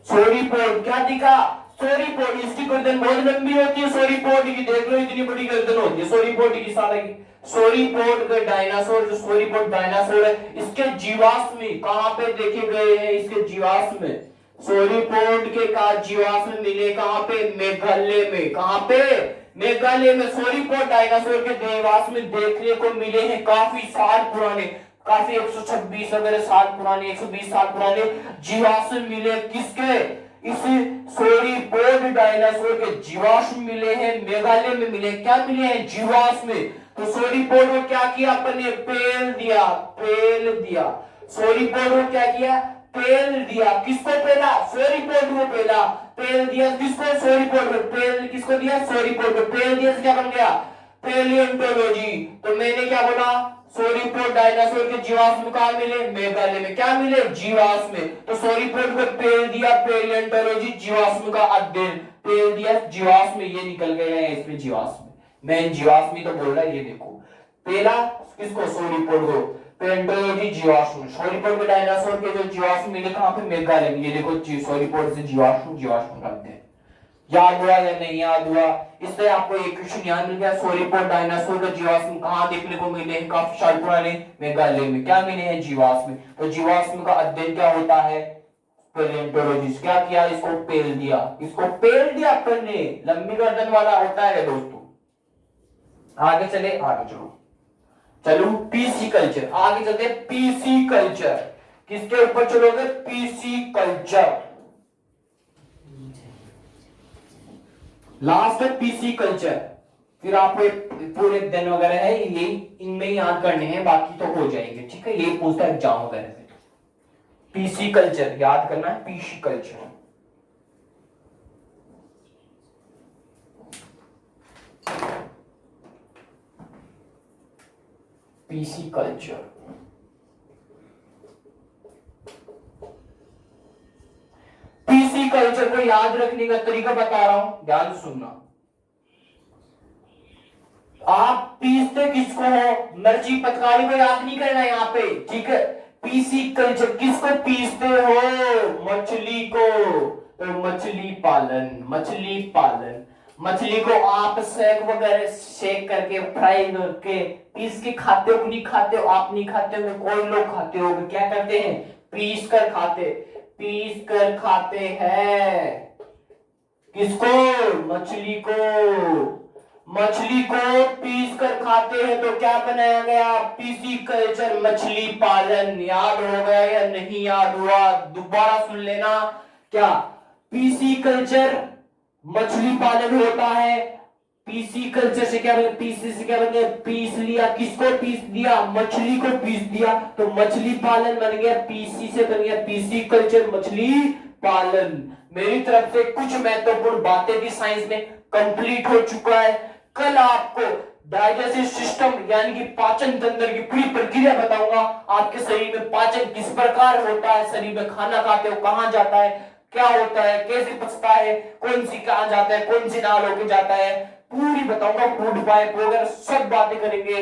सोरीपोड क्या दिखा? सोरीपोड। इसकी गर्दन बहुत लंबी होती है सोरीपोड की, देख लो इतनी बड़ी गर्दन होती है सोरीपोड की सारे की। सोरीपोड का डायनासोर, जो सोरीपोड डायनासोर है, इसके जीवाश्म कहां पे देखे गए हैं? इसके जीवाश्म सोरीपोड के का जीवाश्म मिले कहां पे? मेघालय में। कहां पे? मेघालय में। सोरीपोड डायनासोर के जीवाश्म देखने को मिले हैं काफी साल पुराने, काफी 126 वगैरह साल पुराने, 120 साल पुराने जीवाश्म मिले। किसके? इस सोरीपोड डायनासोर के जीवाश्म मिले हैं, मेघालय में मिले। क्या मिले हैं? जीवाश्म। तो सोरीपोड को क्या किया अपन ने? पेल दिया। पेल दिया। सोरीपोड को क्या किया? पेल दिया। किसको पेला? सोरीपोड को पेला। पेल दिया किसको? सोरीपोड को। पेल किसको दिया? सोरीपोड को। पेल दिया क्या बन गया? पेलियोंटोलॉजी। तो मैंने क्या बोला? सोरीपोड डायनासोर के जीवाश्म कहां मिले? मेघालय में। क्या मिले? जीवाश्म। तो सोरीपोड को पेल दिया, पेलियोंटोलॉजी जीवाश्म का अध्ययन। पेल दिया जीवाश्म, ये निकल गया है इसमें जीवाश्म। मैं जीवाश्म ही तो बोल रहा है, ये देखो। पेला किसको? सोरीपोड को। पेलियोंटोलॉजी जीवाश्म। सोरीपोड के डायनासोर के जो जीवाश्म मिले कहां पे? मेघालय में। ये देखो सोरीपोड से जीवाश्म, जीवाश्म का अध्ययन। याद हुआ या नहीं याद हुआ? इससे आपको एक क्वेश्चन याद मिल गया। सोरीपोड डायनासोर का जीवाश्म कहां देखने को मिले हैं? काफी साल पुराने मेघालय में। क्या मिले हैं? जीवाश्म। तो जीवाश्म का अध्ययन क्या होता है? पेलियोंटोलॉजी। क्या किया? इसको पेल दिया। इसको पेल दिया अपन ने, लंबी गर्दन वाला होता है दोस्तों। आगे चले, आगे चलो, चलो पीसी कल्चर। आगे चलते पीसी कल्चर। किसके ऊपर चलोगे? PC culture. लास्ट है पीसी कल्चर। फिर आपको पूरे दिन वगैरह है ये, इनमें ही याद करने हैं, बाकी तो हो जाएंगे, ठीक है। ये पूछता है एग्जाम वगैरह से। पीसी कल्चर याद करना है। PC culture, PC culture. PC culture को याद रखने का तरीका बता रहा हूं, ध्यान से सुनना। आप पीसते किसको हो? मिर्ची पतवारी को याद नहीं करना यहाँ पे, ठीक है। पीसी कल्चर किसको पीसते हो? मछली को। तो मछली पालन, मछली पालन। मछली को आप सेक वगैरह सेक करके, फ्राई करके, पीस के खाते हो? नहीं खाते हो? आप नहीं खाते हो, कोई लोग खाते हो। क्या करते हैं? पीस कर खाते, पीस कर खाते हैं। किसको? मछली को। मछली को पीस कर खाते हैं तो क्या बनाया गया, पीसी कल्चर मछली पालन। याद हो गया या नहीं याद हुआ, दोबारा सुन लेना। क्या पीसी कल्चर मछली पालन होता है। पीसी कल्चर से क्या बने, पीसी से क्या बने, पीस लिया, किसको पीस दिया, मछली को पीस दिया, तो मछली पालन बन गया, पीसी से बन गया पीसी कल्चर मछली पालन। मेरी तरफ से कुछ महत्वपूर्ण बातें भी साइंस में कंप्लीट हो चुका है। कल आपको डाइजेस्टिव सिस्टम यानी कि पाचन तंत्र की पूरी प्रक्रिया बताऊंगा। आपके शरीर में पाचन किस प्रकार होता है, शरीर में खाना खाते हो कहां जाता है, क्या होता है, कैसे पचता है, कौन सी कहां जाता है, कौन सी नाल होके जाता है, पूरी बताऊंगा। फूड पाइप वगैरह सब बातें करेंगे,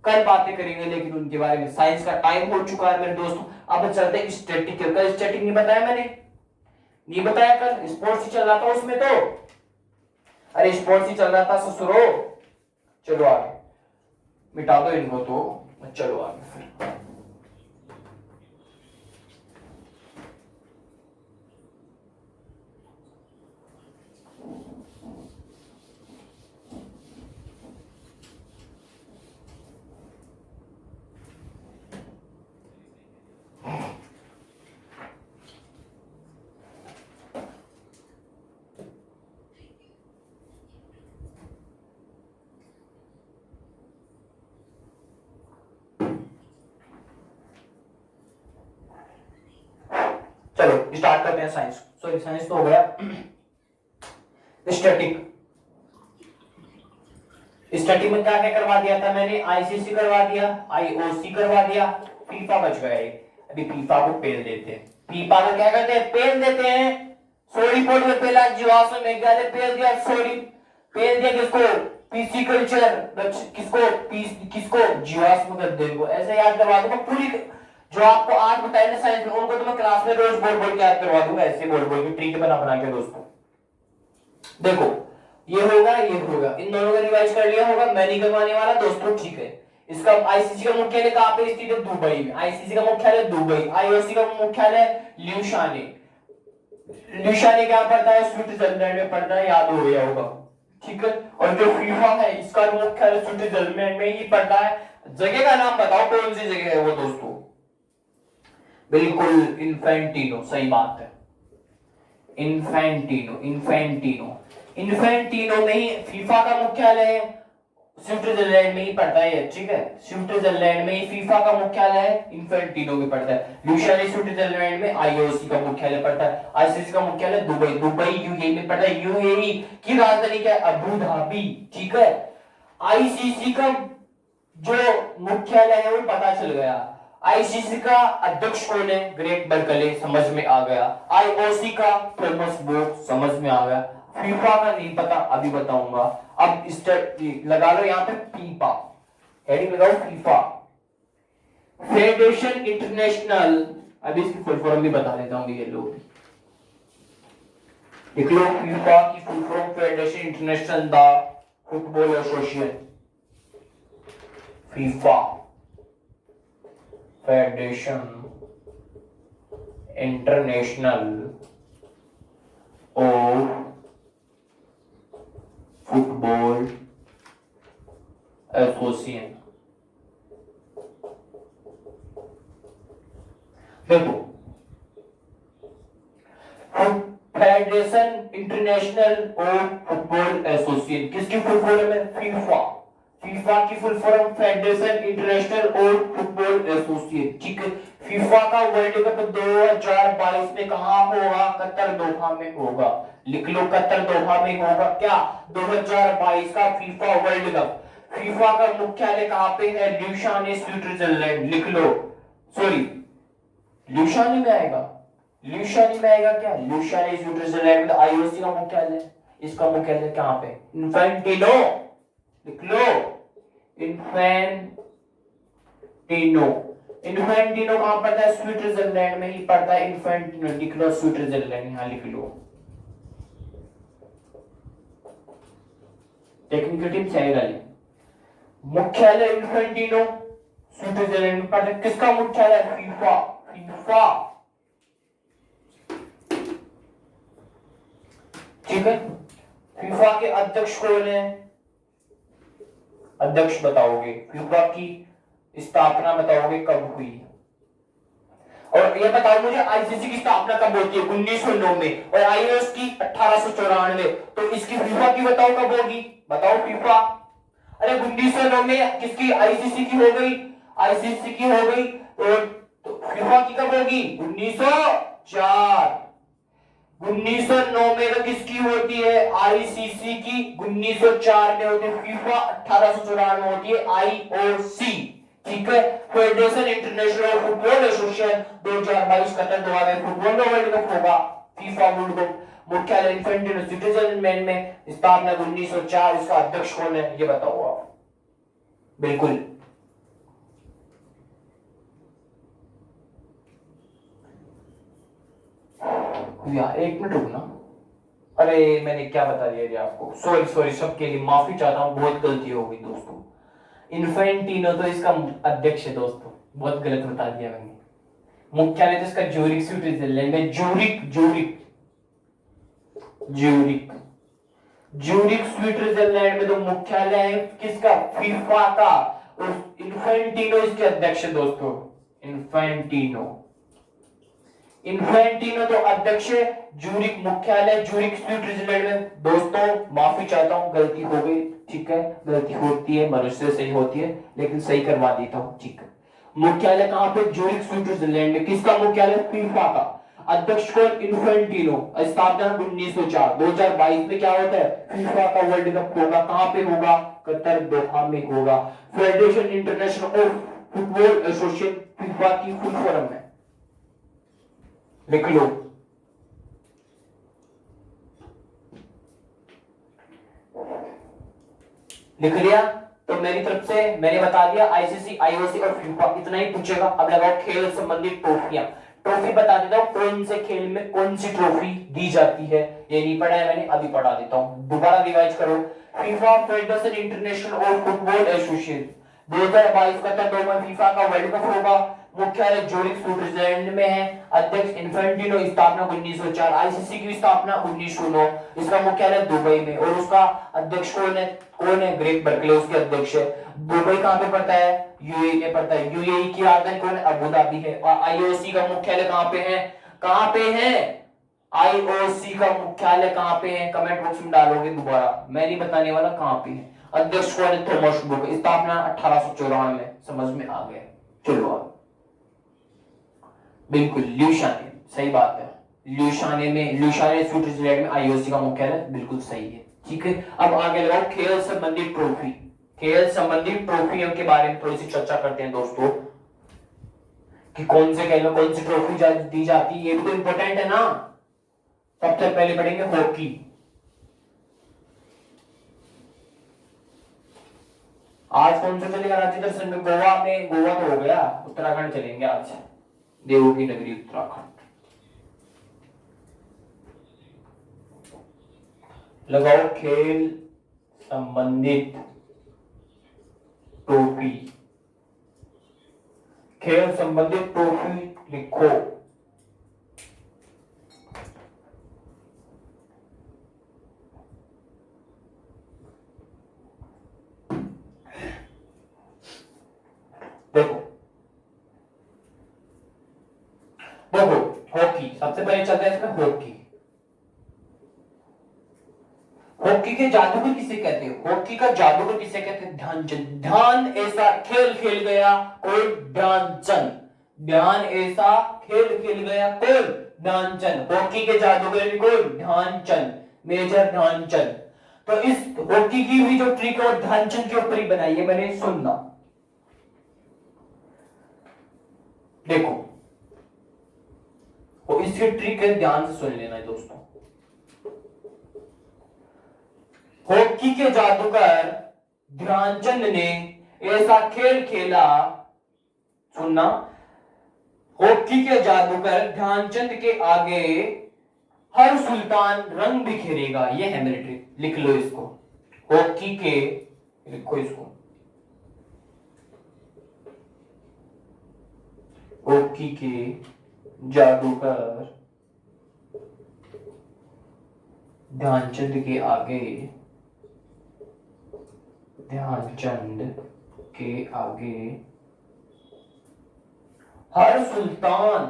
कल बातें करेंगे, लेकिन उनके बारे में साइंस का टाइम हो चुका है मेरे दोस्तों। अब चलते हैं स्टैटिक। कल स्टैटिक नहीं बताया मैंने, नहीं बताया, कल स्पोर्ट्स ही चल रहा था उसमें तो, अरे स्पोर्ट्स ही चल रहा था ससुरो। चलो आगे, मिटा दो इनको तो, चलो आगे फिर। चलो स्टार्ट करते हैं साइंस। सॉरी साइंस तो हो गया। स्टैटिक, स्टैटिक में क्या क्या करवा दिया था मैंने, आईसीसी करवा दिया, आईओसी करवा दिया, फीफा बच गया। अभी फीफा को पेल देते हैं। फीफा को क्या करते हैं, पेल देते हैं। सोडी पोर्ट में पेला, जीवाश्म विज्ञान पेल दिया, सोडी पेल दिया किसको, पीसी कल्चर, किसको किसको जीवाश्म गद्दे को। ऐसे याद करवा दूंगा पूरी, जो आपको आज बताया ना साइंस में, उनको तो मैं क्लास में रोज बोल बोल के याद करवा दूंगा, ऐसे बोल बोल के ट्रिक बना बना के दोस्तों। देखो ये होगा, ये होगा, इन दोनों का रिवाइज कर लिया होगा, मैं नहीं करवाने वाला दोस्तों, ठीक है। इसका आईसीसी का मुख्यालय कहां पे स्थित है, दुबई में। आईसीसी का मुख्यालय दुबई, आईओसी का मुख्यालय ल्यूशाने। ल्यूशाने क्या पड़ता है, स्विट्जरलैंड में पड़ता है, याद हो गया होगा, ठीक है। और जो फीफा है इसका मुख्यालय स्विट्जरलैंड में ही पड़ता है। जगह का नाम बताओ कौन सी जगह है वो दोस्तों, बिल्कुल इन्फेंटिनो, सही बात है, इन्फेंटिनो, इन्फेंटिनो, इन्फेंटिनो में ही फीफा का मुख्यालय है, स्विट्जरलैंड में ही पड़ता है, ठीक है। स्विट्जरलैंड में ही फीफा का मुख्यालय है, इन्फेंटिनो में पड़ता है। ल्यूशाने स्विट्जरलैंड में आईओसी का मुख्यालय पड़ता है, आईसीसी का मुख्यालय दुबई, दुबई यूएई में पड़ता है। यूएई की राजधानी क्या है, अबू धाबी, ठीक है। आईसीसी का जो मुख्यालय है वो पता चल गया। आईसीसी का अध्यक्ष कौन है, ग्रेग बर्कले, समझ में आ गया। आईओसी का थॉमस बोक, समझ में आ गया। फीफा का नहीं पता, अभी बताऊंगा। अब लगा लो यहाँ पे फीफा, हेडिंग लगाओ फीफा, फेडरेशन इंटरनेशनल। अभी इसकी फुल फॉर्म भी बता देता हूँ, ये लोग लिख लो। फीफा की full form federation international the football association, FIFA federation international of football association. देखो federation international of football association किसकी फुल फॉर्म है, फीफा। फीफा की full form federation international of football association, ठीक है। फीफा का वर्ल्ड कप 2022 में कहां होगा, कतर दोहा में होगा। लिख लो कतर दोहा में होगा क्या, 2022 का फीफा वर्ल्ड कप। फीफा का मुख्यालय कहां पे है, ल्यूशाने स्विट्जरलैंड, लिख लो। सॉरी ल्यूशाने में आएगा, ल्यूशाने में आएगा क्या, ल्यूशाने स्विट्जरलैंड में। आईओसी का मुख्यालय, इसका मुख्यालय कहां पे, इन्फेंटिनो, लिख लो इन्फेंटिनो। इन्फेंटिनो कहां पड़ता है, स्विट्जरलैंड में ही पड़ता है इन्फेंटिनो, लिख लो स्विट्जरलैंड, यहां लिख लो। टेक्निकल टिप्स आएगा, मुख्यालय इन्फेंटिनो स्विट्जरलैंड में पड़ता है। किसका मुख्यालय, फीफा, फीफा, ठीक है। फीफा के अध्यक्ष कौन है, अध्यक्ष बताओगे, फीफा की स्थापना बताओगे कब हुई, और ये बताओ मुझे आईसीसी की स्थापना कब होती है, 1909 में, और आईओएस की 1894। तो इसकी फीफा की बताओ कब होगी, बताओ फीफा। अरे 1909 में किसकी, आईसीसी की हो गई, आईसीसी की हो गई, तो फीफा की कब होगी, 1904। 1909 में तो किसकी होती है, आईसीसी की, 1904 में होती है फीफा, 1894 में होती है आईओसी। ठीक है, federation international football association 2022 Qatar दोहा में फुटबॉल का वर्ल्ड कप होगा, फीफा वर्ल्ड कप। मुख्यालय इन्फेंटिनो स्विट्जरलैंड में, स्थापना 1904, इसका अध्यक्ष कौन है ये बताओ आप। बिल्कुल, यार एक मिनट रुकना, अरे मैंने क्या बता दिया जी आपको, सॉरी सॉरी, सबके लिए माफी चाहता हूँ, बहुत गलती हो गई दोस्तों। इन्फेंटिनो तो इसका अध्यक्ष है दोस्तों, बहुत गलत बता दिया मैंने। मुख्यालय तो इसका ज्यूरिक स्विट्जरलैंड में, Zurich Zurich Zurich Zurich Switzerland में तो मुख्यालय है किसका, फीफा का, और इन्फेंटिनो इसके अध्यक्ष है दोस्तों, इन्फेंटिनो। इन्फेंटिनो तो अध्यक्ष है, ज्यूरिक मुख्यालय, ज्यूरिक स्विट्जरलैंड में। दोस्तों माफी चाहता हूं, गलती हो गई, ठीक है, गलती होती है, मनुष्य से ही होती है, लेकिन सही करवा देता हूं, ठीक है। मुख्यालय कहां पे, ज्यूरिक स्विट्जरलैंड में। किसका मुख्यालय, फीफा का। अध्यक्ष कौन, इन्फेंटिनो। स्थापना 1904। 2022 में क्या होता है, फीफा का वर्ल्ड कप होगा, कहां पे होगा, कतर दोहा में होगा। Federation international of football association, FIFA की फुल फॉर्म है, लिख लो। लिख लिया, तो मेरी तरफ से मैंने बता दिया, आईसीसी, आईओसी और फीफा, इतना ही पूछेगा। अब लगाओ खेल संबंधित ट्रॉफियां। ट्रॉफी बता देता हूं, कौन से खेल में कौन सी ट्रॉफी दी जाती है, ये नहीं पढ़ा है मैंने, अभी पढ़ा देता हूं, दोबारा रिवाइज करो। फीफा, फेडरेशन इंटरनेशनल और फुटबॉल एसोसिएशन, 2022 कतर दोहा में फीफा का वर्ल्ड कप होगा। मुख्यालय ज्यूरिख स्विट्जरलैंड में है। अध्यक्ष इन्फेंटिनो। स्थापना 1904। आईसीसी की स्थापना 1909। इसका मुख्यालय दुबई में, और उसका अध्यक्ष कौन है, कौन है, ग्रेग बर्कले उसके अध्यक्ष है। दुबई कहां पे पड़ता है, यूएई में पड़ता है। यूएई की राजधानी कौन है, अबू धाबी है। और आईओसी का मुख्यालय कहां पे है, कहां पे है, आईओसी का मुख्यालय कहां पे है, कमेंट बॉक्स में डालोगे दोबारा, मैं नहीं बताने वाला कहां पे है। अध्यक्ष कौन है, थॉमस बुक। स्थापना 1894 में, समझ में आ गया। चलो आप, बिल्कुल ल्यूशाने, सही बात है, ल्यूशाने में, ल्यूशाने स्विट्जरलैंड में आईओसी का मुख्यालय, बिल्कुल सही है। ठीक है, अब आगे लगाओ खेल संबंधित ट्रॉफी। खेल संबंधित ट्रॉफियों के बारे में थोड़ी सी चर्चा करते हैं दोस्तों, कि कौन से खेल में कौन सी ट्रॉफी दी जाती है, ये भी तो इंपॉर्टेंट है ना। सबसे पहले पढ़ेंगे हॉकी। आज कौन सा चलेगा राज्य दर्शन में, गोवा में, गोवा तो हो गया, उत्तराखंड चलेंगे आज, देवों की नगरी उत्तराखंड। लगाओ खेल संबंधित ट्रॉफी। खेल संबंधित ट्रॉफी लिखो। देखो देखो, हॉकी सबसे पहले चलते हैं इसमें, हॉकी। हॉकी के जादूगर किसे कहते हैं, हॉकी का जादूगर किसे कहते हैं, ध्यानचंद। ध्यान ऐसा खेल खेल गया कोई, ध्यानचंद। ध्यान ऐसा खेल खेल गया कोई, ध्यानचंद। हॉकी के जादूगर कोई, ध्यानचंद, मेजर ध्यानचंद। तो इस हॉकी की भी जो ट्रिक है ध्यानचंद के ऊपर ही बनाई है मैंने, सुनना। देखो, वो इसकी ट्रिक है, ध्यान से सुन लेना दोस्तों। हॉकी के जादूगर ध्यानचंद ने ऐसा खेल खेला, सुनना, हॉकी के जादूगर ध्यानचंद के आगे हर सुल्तान रंग बिखेरेगा, ये है मेरी ट्रिक, लिख लो इसको। हॉकी के, लिखो इसको, हॉकी के जादूगर ध्यानचंद के आगे ध्यानचंद के आगे हर सुल्तान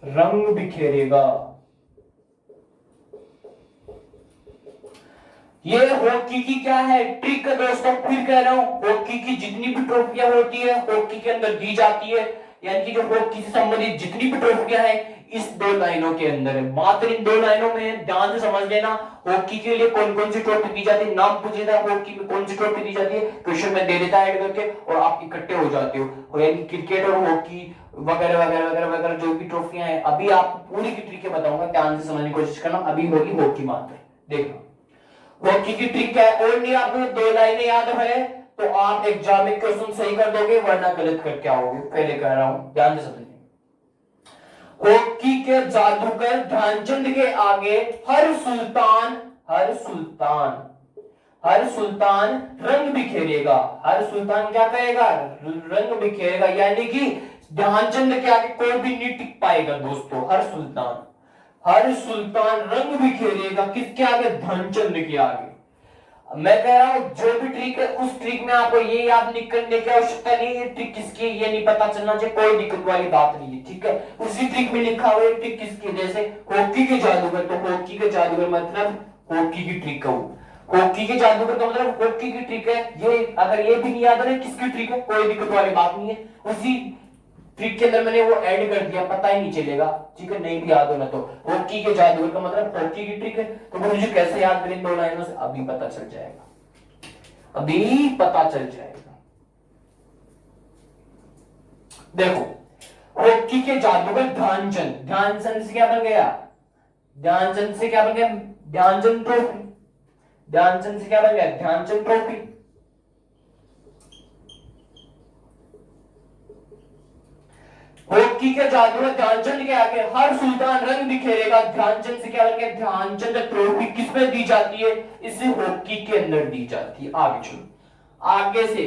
रंग बिखेरेगा। ये हॉकी की क्या है, ट्रिक है दोस्तों। फिर कह रहा हूं, हॉकी की जितनी भी ट्रॉफियां होती है हॉकी के अंदर दी जाती है, यानी कि जो हॉकी से संबंधित जितनी भी ट्रॉफियां हैं इस 2 लाइनों के अंदर है। मात्र इन 2 लाइनों में ध्यान से समझ लेना हॉकी के लिए कौन कौन सी ट्रॉफी दी जाती है, नाम पूछे था हॉकी में कौन सी ट्रॉफी दी जाती है, क्वेश्चन में दे देता है ऐड करके और आप इकट्ठे हो जाते हो। यानी क्रिकेट और हॉकी वगैरह वगैरह वगैरह वगैरह जो भी ट्रॉफियां हैं, अभी आपको पूरी की ट्रिक बताऊंगा, ध्यान से समझने की कोशिश करना। अभी होगी हॉकी मात्र, देखो हॉकी की ट्रिक है। और नहीं आपको 2 लाइनें याद है तो आप एग्जाम में क्वेश्चन सही कर दोगे, वरना गलत करके आओगे। पहले कह रहा हूं ध्यान से समझिए। हॉकी के जादूगर ध्यानचंद के आगे हर सुल्तान रंग बिखेरेगा। हर सुल्तान क्या करेगा, रंग बिखेरेगा, यानी कि ध्यानचंद के आगे कोई भी नहीं टिक पाएगा दोस्तों। हर सुल्तान रंग बिखेरेगा, किसके आगे, ध्यानचंद के आगे। मैं कह रहा हूं जो भी ट्रिक है उस ट्रिक में आपको ये याद नहीं करने की आवश्यकता नहीं है ट्रिक किसकी, ये नहीं पता चलना चाहिए, कोई दिक्कत वाली बात नहीं है, ठीक है। उसी ट्रिक में लिखा हुआ है ट्रिक किसकी, जैसे हॉकी के जादूगर, तो हॉकी के जादूगर मतलब हॉकी की ट्रिक का, हॉकी के जादूगर का मतलब हॉकी की ट्रिक है। ये अगर ये भी नहीं याद है किसकी ट्रिक है, कोई दिक्कत वाली बात नहीं है, उसी ट्रिक के अंदर मैंने वो ऐड कर दिया, पता ही नहीं चलेगा, ठीक है। नहीं भी याद होना तो हॉकी के जादूगर का मतलब हॉकी की ट्रिक है, तो मुझे कैसे याद करें 2 लाइनों से, अभी पता चल जाएगा, अभी पता चल जाएगा। देखो हॉकी के जादूगर ध्यानचंद, ध्यानचंद से क्या बन गया, ध्यानचंद से क्या बन गया, ध्यानचंद ट्रॉफी, ध्यानचंद से क्या बन गया, ध्यानचंद ट्रॉफी। हॉकी के जादूगर ध्यानचंद के आगे हर सुल्तान रंग बिखेरेगा, ध्यानचंद से क्या बन गया, ध्यानचंद ट्रॉफी किसमें दी जाती है, इसे हॉकी के अंदर दी जाती है। आगे चलो, आगे से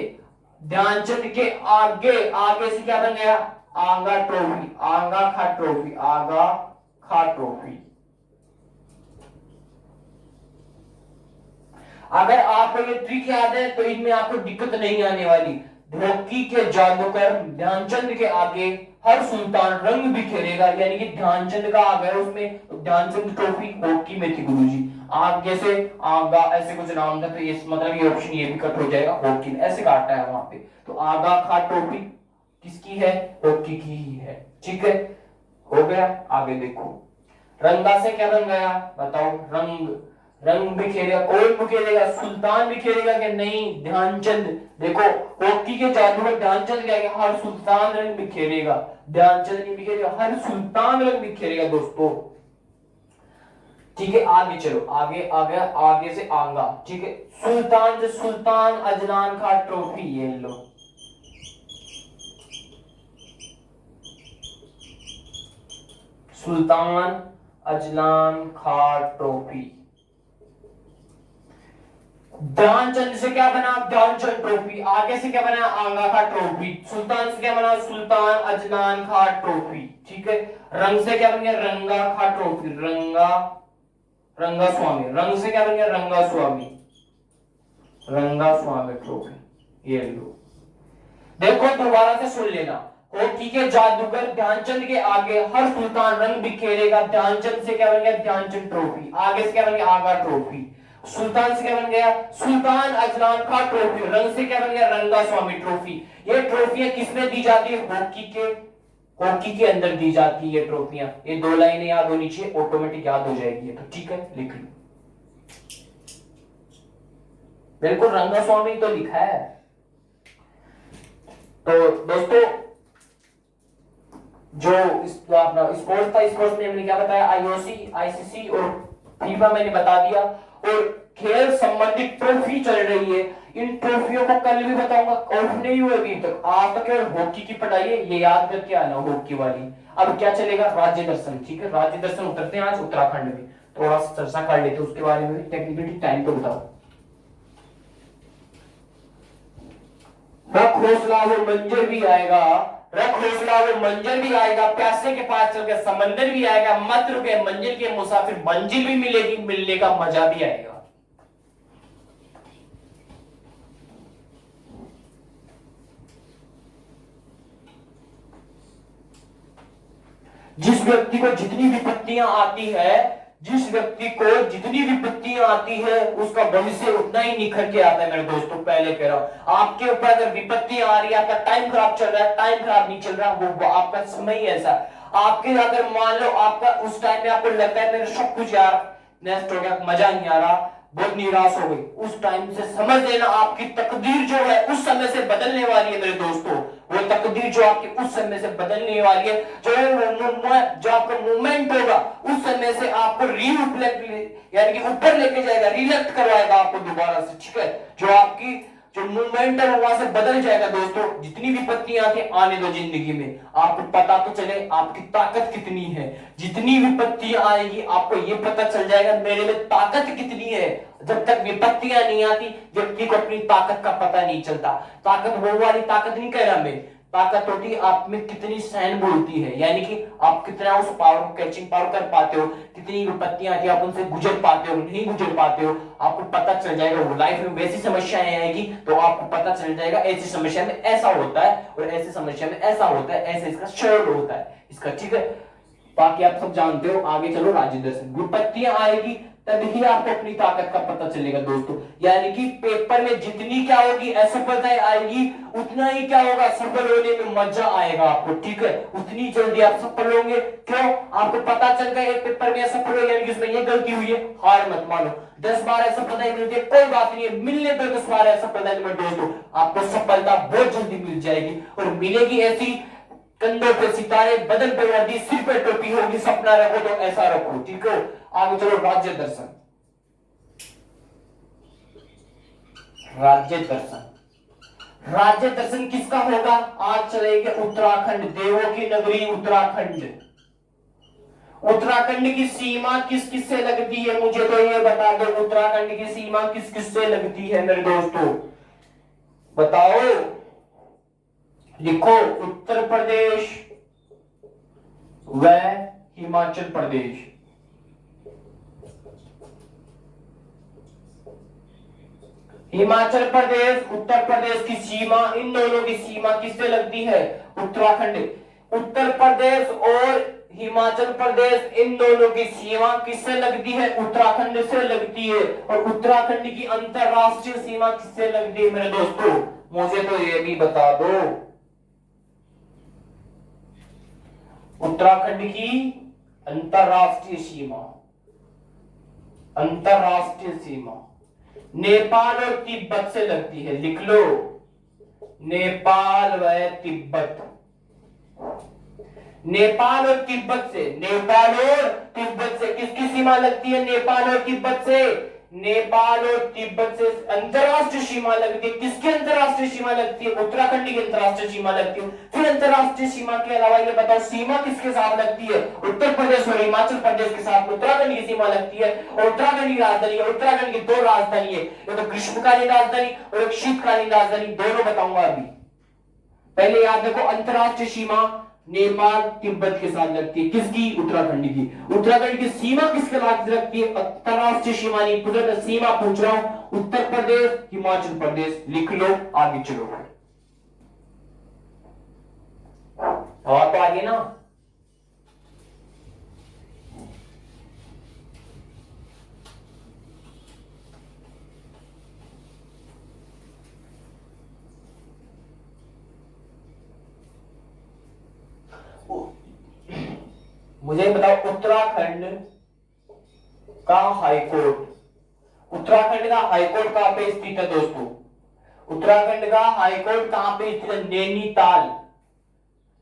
ध्यानचंद के आगे से क्या बन गया, आगा ट्रॉफी, आगा खा ट्रॉफी, आगा खा ट्रॉफी। अगर आपको ये ट्रिक याद है तो इनमें आपको दिक्कत नहीं आने वाली। हॉकी के जादूगर ध्यानचंद के आगे हर सुल्तान रंग बिखेरेगा, यानी कि ध्यानचंद का आ गया उसमें, तो ध्यानचंद ट्रॉफी हॉकी में थी गुरुजी। आगे से आगा ऐसे कुछ नाम था, तो ये मतलब ये ऑप्शन ये भी कट हो जाएगा, हॉकी में ऐसे काटना है वहां पे। तो आगा खा ट्रॉफी किसकी है, हॉकी की ही है, ठीक है, हो गया। आगे देखो रंगा से क्या बन गया, बताओ, रंग बिखेरेगा, कौन बिखेरेगा, सुल्तान बिखेरेगा कि नहीं, ध्यानचंद। देखो हॉकी के जादूगर ध्यानचंद क्या है, हर सुल्तान रंग बिखेरेगा, ध्यानचंद नहीं बिखेरेगा, हर सुल्तान रंग बिखेरेगा दोस्तों, ठीक है। आगे चलो, आगे आ गया, आगे से आगा, ठीक है। सुल्तान से सुल्तान अजलान खान ट्रॉफी, ये लो, Sultan Azlan Khan trophy. Dhyanchand से क्या बना, ध्यानचंद ट्रॉफी। आगे से क्या बना, आगा खा ट्रॉफी। सुल्तान से क्या बना, सुल्तान अजलान खा ट्रॉफी, ठीक है। रंग से क्या बन गया, रंगा खा ट्रॉफी, रंगा स्वामी। रंग से क्या बन गया, रंगा स्वामी, रंगा स्वामी ट्रॉफी, ये लो। देखो दोबारा से सुन लेना, हॉकी के जादूगर ध्यानचंद के आगे हर सुल्तान रंग बिखेरेगा, ध्यानचंद से क्या बन गया, ध्यानचंद ट्रॉफी। आगे से क्या बन गया, आगा ट्रॉफी। सुल्तान से क्या बन गया, सुल्तान अजलान खान ट्रॉफी। रंग से क्या बन गया, रंगा स्वामी ट्रॉफी। ये ट्रॉफियां किसमें दी जाती है, हॉकी के अंदर दी जाती है ट्रॉफियां। ये 2 लाइनें याद होनी चाहिए, ऑटोमेटिक याद हो जाएगी, तो ठीक है, लिख लो। बिल्कुल रंगा स्वामी तो लिखा है। तो दोस्तों जो अपना स्पोर्ट्स था, स्पोर्ट्स में मैंने क्या बताया, आईओसी, आईसीसी और फीफा मैंने बता दिया, और खेल संबंधित ट्रॉफी चल रही है। इन ट्रॉफियों को कल भी बताऊंगा, ऑफ नहीं हुए अभी तक। आज तक केवल हॉकी की पढ़ाई है, ये याद करके आना हॉकी वाली। अब क्या चलेगा, राज्य दर्शन, ठीक है। राज्य दर्शन उतरते हैं आज उत्तराखंड में, थोड़ा सा चर्चा कर लेते हैं उसके बारे में, टेक्निकली टाइम तो बताओ। रख हौसला वो मंजर भी आएगा, रख हौसला वो मंजर भी आएगा, प्यासे के पास चल के समंदर भी आएगा, मत रुके मंजिल के मुसाफिर, मंजिल भी मिलेगी, मिलने का मजा भी आएगा। जिस व्यक्ति को जितनी विपत्तियां आती है, जिस व्यक्ति को जितनी विपत्तियां आती है, उसका भविष्य उतना ही निखर के आता है मेरे दोस्तों। पहले कह रहा हूं, आपके ऊपर अगर विपत्तियां आ रही है, आपका टाइम खराब चल रहा है, टाइम खराब नहीं चल रहा, वो आपका समय ही ऐसा। आपके अगर मान लो आपका उस टाइम में आपको लगता है मेरा सब कुछ यार नेक्स्ट हो गया, मजा नहीं आ रहा, बहुत निराश हो गई, उस टाइम से समझ लेना आपकी तकदीर जो है उस समय से बदलने वाली है मेरे दोस्तों। वो तकदीर जो आपकी उस समय से बदलने वाली है, जो आपका मूवमेंट होगा उस समय से आपको रिफ्लेक्ट यानी कि ऊपर लेके जाएगा, रिलेक्ट करवाएगा आपको दोबारा से, ठीक है। जो आपकी जो मूवमेंट है वो वहां से बदल जाएगा दोस्तों। जितनी विपत्तियां आती आने दो जिंदगी में, आपको पता तो चले आपकी ताकत कितनी है। जितनी विपत्तियां आएगी आपको ये पता चल जाएगा मेरे में ताकत कितनी है। जब तक विपत्तियां नहीं आती व्यक्ति को अपनी ताकत का पता नहीं चलता। ताकत वो वाली ताकत नहीं कह रहा मैं, ताकत होती है आप में कितनी सहन बोलती है, यानी कि आप कितना उस पावर को कैचिंग पावर कर पाते हो, कितनी विपत्तियां आती है आप उनसे गुजर पाते हो नहीं गुजर पाते हो, आपको पता चल जाएगा। वो लाइफ में वैसी समस्याएं आएगी तो आपको पता चल जाएगा ऐसी समस्या में ऐसा होता है और ऐसी समस्या में ऐसा होता है, ऐसे इसका शेयर होता है इसका, ठीक है। बाकी आप सब जानते हो। आगे चलो राज्य दर्शन। विपत्तियां आएगी तभी आपको अपनी ताकत का पता चलेगा दोस्तों। यानी कि पेपर में जितनी क्या होगी असफलताएं आएगी, उतना ही क्या होगा सफल होने में मजा आएगा आपको, ठीक है। उतनी जल्दी आप सफल होंगे। क्यों? आपको पता चल गया एक पेपर में असफल हो यानी कि उसमें ये गलती हुई है, हार मत मानो। 10 बार असफलताएं मिलती है कोई बात नहीं है, मिलने पर 10 बार असफलताएं मिले दोस्तों, आपको सफलता बहुत जल्दी मिल जाएगी और मिलेगी ऐसी कंधों पे सितारे, बदन पे वर्दी, सिर पे टोपी होगी, सपना रखो तो ऐसा रखो, ठीक है। आगे चलो राज्य दर्शन। राज्य दर्शन, राज्य दर्शन किसका होगा? आज चलेंगे उत्तराखंड, देवों की नगरी उत्तराखंड। उत्तराखंड की सीमा किस किस से लगती है मुझे तो ये बता दो, उत्तराखंड की सीमा किस किस से लगती है मेरे दोस्तों, बताओ। लिखो उत्तर प्रदेश व हिमाचल प्रदेश। हिमाचल प्रदेश उत्तर प्रदेश की सीमा, इन दोनों की सीमा किससे लगती है? उत्तराखंड। उत्तर प्रदेश और हिमाचल प्रदेश इन दोनों की सीमा किससे लगती है? उत्तराखंड से लगती है। और उत्तराखंड की अंतरराष्ट्रीय सीमा किससे लगती है मेरे दोस्तों? मुझे तो ये भी बता दो। उत्तराखंड की अंतरराष्ट्रीय सीमा, अंतरराष्ट्रीय सीमा नेपाल और तिब्बत से लगती है। लिख लो नेपाल व तिब्बत। नेपाल और तिब्बत से, नेपाल और तिब्बत से किसकी सीमा लगती है? नेपाल और तिब्बत से, नेपाल और तिब्बत से अंतरराष्ट्रीय सीमा लगती है। किसकी अंतरराष्ट्रीय सीमा लगती है? उत्तराखंड की अंतरराष्ट्रीय सीमा लगती है। फिर अंतरराष्ट्रीय सीमा के अलावा ये बताओ सीमा किसके साथ लगती है? उत्तर प्रदेश और हिमाचल प्रदेश के साथ उत्तराखंड की सीमा लगती है। और उत्तराखंड की राजधानी है, उत्तराखंड की 2 राजधानी है, एक तो ग्रीष्मकालीन राजधानी और एक शीतकालीन राजधानी, दोनों बताऊंगा अभी। पहले याद रखो अंतरराष्ट्रीय सीमा नेपाल तिब्बत के साथ लगती है। किसकी? उत्तराखंड की। उत्तराखंड की सीमा किसके साथ लगती है? अंतरराष्ट्रीय सीमा नहीं, कुदरत सीमा पूछ रहा हूं। उत्तर प्रदेश हिमाचल प्रदेश। लिख लो, आगे चलो। हाँ तो आगे ना, मुझे बताओ उत्तराखंड का हाईकोर्ट, उत्तराखंड का हाईकोर्ट कहां पे स्थित है दोस्तों? उत्तराखंड का हाईकोर्ट कहां पे स्थित है? नैनीताल।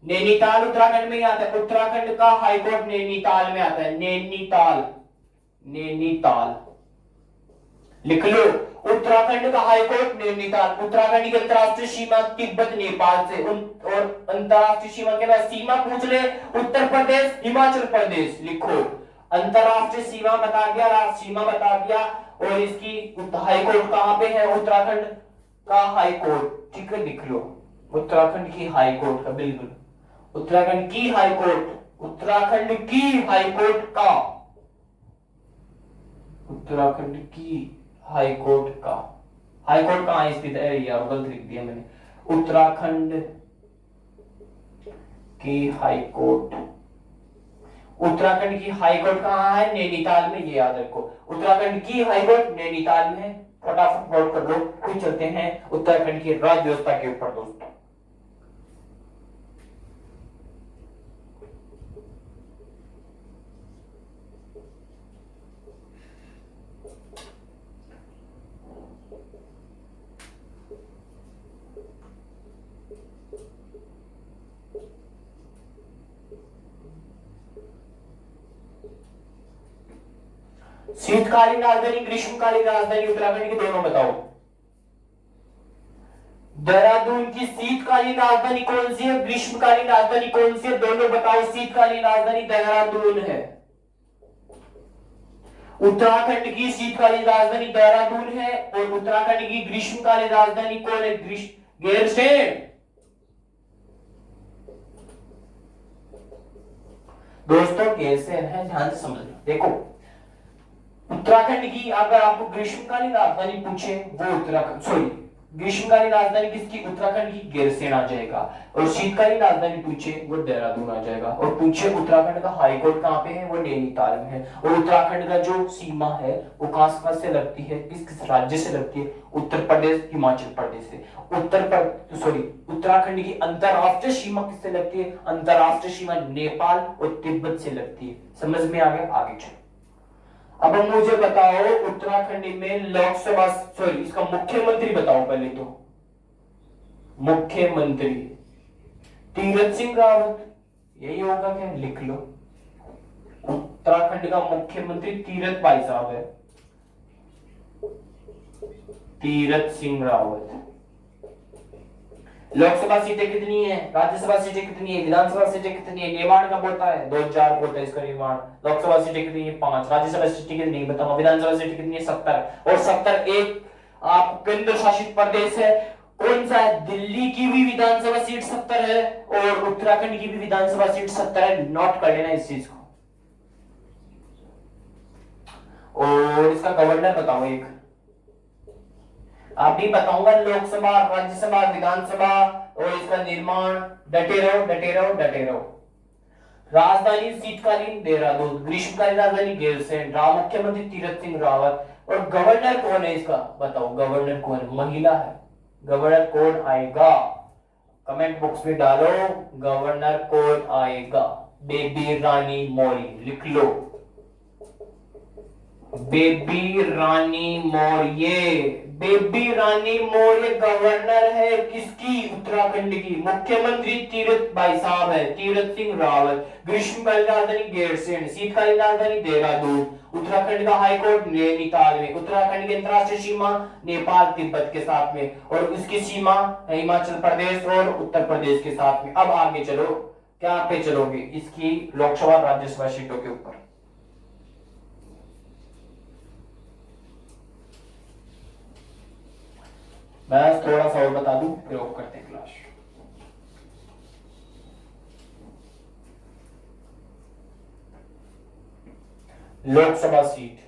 नैनीताल उत्तराखंड में ही आता है। उत्तराखंड का हाईकोर्ट नैनीताल में आता है। नैनीताल, नैनीताल लिख लो। उत्तराखंड का हाईकोर्ट नैनीताल। उत्तराखंड की अंतरराष्ट्रीय सीमा तिब्बत नेपाल से, और अंतरराष्ट्रीय सीमा के बाद सीमा पूछ ले उत्तर प्रदेश हिमाचल प्रदेश। लिखो अंतरराष्ट्रीय सीमा बता दिया, राष्ट्रीय सीमा बता दिया, और इसकी हाईकोर्ट कहां पे है? उत्तराखंड का हाईकोर्ट, ठीक है। लिख लो उत्तराखंड की हाईकोर्ट का, बिल्कुल उत्तराखंड की हाईकोर्ट, उत्तराखंड की हाईकोर्ट का, उत्तराखंड की हाईकोर्ट का, हाईकोर्ट कहां स्थित है यार, गलत लिख दिया मैंने। उत्तराखंड की हाईकोर्ट उत्तराखंड की हाईकोर्ट कहाँ है? नैनीताल में, ये याद रखो। उत्तराखंड की हाईकोर्ट नैनीताल में है। फटाफट नोट कर लो। फिर चलते हैं उत्तराखंड की राज्य व्यवस्था के ऊपर दोस्तों। शीतकालीन राजधानी, ग्रीष्मकालीन राजधानी उत्तराखंड की दोनों बताओ। देहरादून की शीतकालीन राजधानी कौन सी है? ग्रीष्मकालीन राजधानी कौन सी है? दोनों बताओ। शीतकालीन राजधानी देहरादून है। उत्तराखंड की शीतकालीन राजधानी देहरादून है और उत्तराखंड की ग्रीष्मकालीन राजधानी कौन है? गैरसैंण। दोस्तों गैरसैंण है, ध्यान से समझ लो। देखो उत्तराखंड की अगर आपको ग्रीष्मकालीन राजधानी पूछे वो उत्तराखंड, सॉरी ग्रीष्मकालीन राजधानी किसकी? उत्तराखंड की गैरसैंण आ जाएगा। और शीतकालीन राजधानी पूछे वो देहरादून आ जाएगा। और पूछे उत्तराखंड का हाईकोर्ट कहाँ पे है? वो नैनीताल में है। और उत्तराखंड का जो सीमा है वो कहां से लगती है? किस किस राज्य से लगती है? उत्तर प्रदेश, हिमाचल प्रदेश से। उत्तराखंड की अंतरराष्ट्रीय सीमा किससे लगती है? अंतरराष्ट्रीय सीमा नेपाल और तिब्बत से लगती है। समझ में आ गया? आगे चलो। अब मुझे बताओ उत्तराखंड में लोकसभा, सॉरी इसका मुख्यमंत्री बताओ पहले तो। मुख्यमंत्री तीरथ सिंह रावत, यही होगा क्या? लिख लो। उत्तराखंड का मुख्यमंत्री तीरथ भाई साहब है, तीरथ सिंह रावत। लोकसभा सीटें कितनी है? राज्यसभा सीटें कितनी है? विधानसभा सीटें कितनी है? निर्माण कब होता है? 2004 को होता है इसका निर्माण। लोकसभा सीटें कितनी है? 5। राज्यसभा सीटें कितनी है बताऊंगा। विधानसभा सीटें कितनी है? 70। और 70 एक आप केंद्र शासित प्रदेश है। कौन सा है? दिल्ली की भी विधानसभा सीट 70 है और उत्तराखंड की भी विधानसभा सीट 70 है। नोट कर लेना इस चीज को। और इसका गवर्नर बताओ एक। आप भी बताऊंगा लोकसभा, राज्यसभा, विधानसभा और इसका निर्माण। डटे रहो, डटे रहो, डटे रहो। राजधानी शीतकालीन देहरादून, ग्रीष्मकालीन राजधानी गैरसैंण, मुख्यमंत्री तीरथ सिंह रावत। और गवर्नर कौन है इसका बताओ? गवर्नर कौन है? महिला है। गवर्नर कौन आएगा? कमेंट बॉक्स में डालो गवर्नर कौन आएगा। बेबी रानी मौर्य, लिख लो बेबी रानी मौर्य। बेबी रानी मौर्य गवर्नर है किसकी? उत्तराखंड की। मुख्यमंत्री तीरथ भाई साहब है, तीरथ सिंह रावत। ग्रीष्मकालीन राजधानी गैरसैंण, शीतकालीन राजधानी देहरादून। उत्तराखंड का हाईकोर्ट नैनीताल में। उत्तराखंड की अंतरराष्ट्रीय सीमा नेपाल तिब्बत के साथ में और इसकी सीमा हिमाचल प्रदेश और उत्तर प्रदेश के साथ में। अब आगे चलो, क्या पे चलोगे? इसकी लोकसभा राज्यसभा सीटों के ऊपर। मैं थोड़ा सा और बता दूं फिर ऑफ करते हैं क्लास। लोकसभा सीट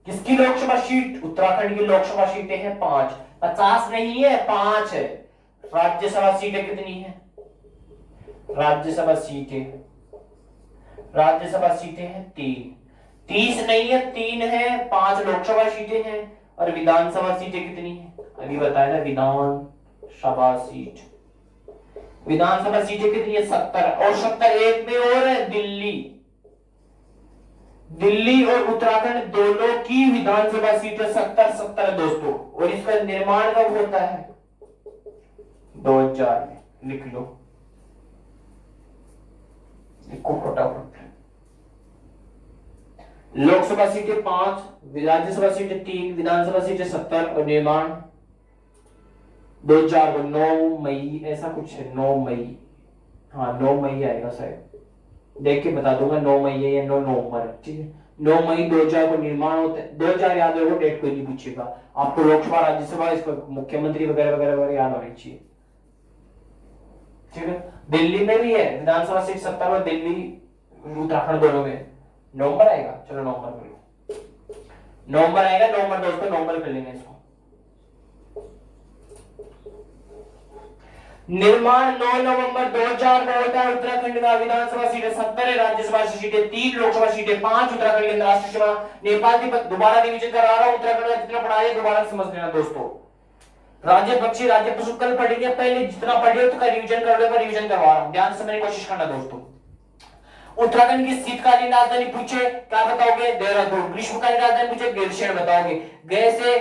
किसकी? लोकसभा सीट उत्तराखंड की लोकसभा सीटें हैं 5। 50 नहीं है, 5 है। राज्यसभा सीटें कितनी है? राज्यसभा सीटें हैं 3। 30 नहीं है, 3 है। 5 लोकसभा सीटें हैं। और विधानसभा सीटें कितनी है? अभी बताया ना, विधानसभा सीट। विधानसभा सीटें कितनी है? 70। और 70 एक में और है, दिल्ली। दिल्ली और उत्तराखंड दोनों की विधानसभा सीटें 70-70 दोस्तों। और इसका निर्माण कब होता है? 2004 में। लिख लो, लिखो फटाफट। लोकसभा सीटें 5, राज्यसभा सीटें 3, विधानसभा सीटें 70 और निर्माण 2004 को 9 मई ऐसा कुछ है। 9 मई, हाँ 9 मई आएगा शायद, देख के बता दूंगा 9 मई है या 9 नवंबर। ठीक है, 9 मई 2004 को निर्माण होता है। 2004 याद रखो, डेट कोई नहीं पूछेगा आपको। लोकसभा, राज्यसभा, इसको मुख्यमंत्री वगैरह वगैरह वगैरह याद होनी चाहिए। ठीक है, दिल्ली में भी है विधानसभा सीट 70 में, दिल्ली उत्तराखंड दोनों में। नवंबर आएगा, चलो नवंबर कर लो। नवंबर आएगा, नवंबर दोस्तों, नवंबर कर लेंगे इसको। निर्माण 9 नवंबर 2000 को होता है। उत्तराखंड का विधानसभा सीटें 70 है, राज्यसभा सीटें 3, लोकसभा सीटें 5, उत्तराखंड के अंदर राष्ट्रीय सीमा नेपाल तिब्बत। दोबारा रिवीजन करा रहा हूं, उत्तराखंड का जितना पढ़ा है दोबारा समझ लेना दोस्तों। राज्य पक्षी राज्य पशु कल पढ़ेंगे, पहले जितना पढ़े तो रिवीजन कर लो, रिवीजन करवा रहा हूं, ध्यान से मेरी कोशिश करना दोस्तों। उत्तराखंड की शीतकालीन राजधानी पूछे क्या बताओगे? देहरादून। ग्रीष्मकालीन राजधानी पूछे गैरसैंण बताओगे। गए से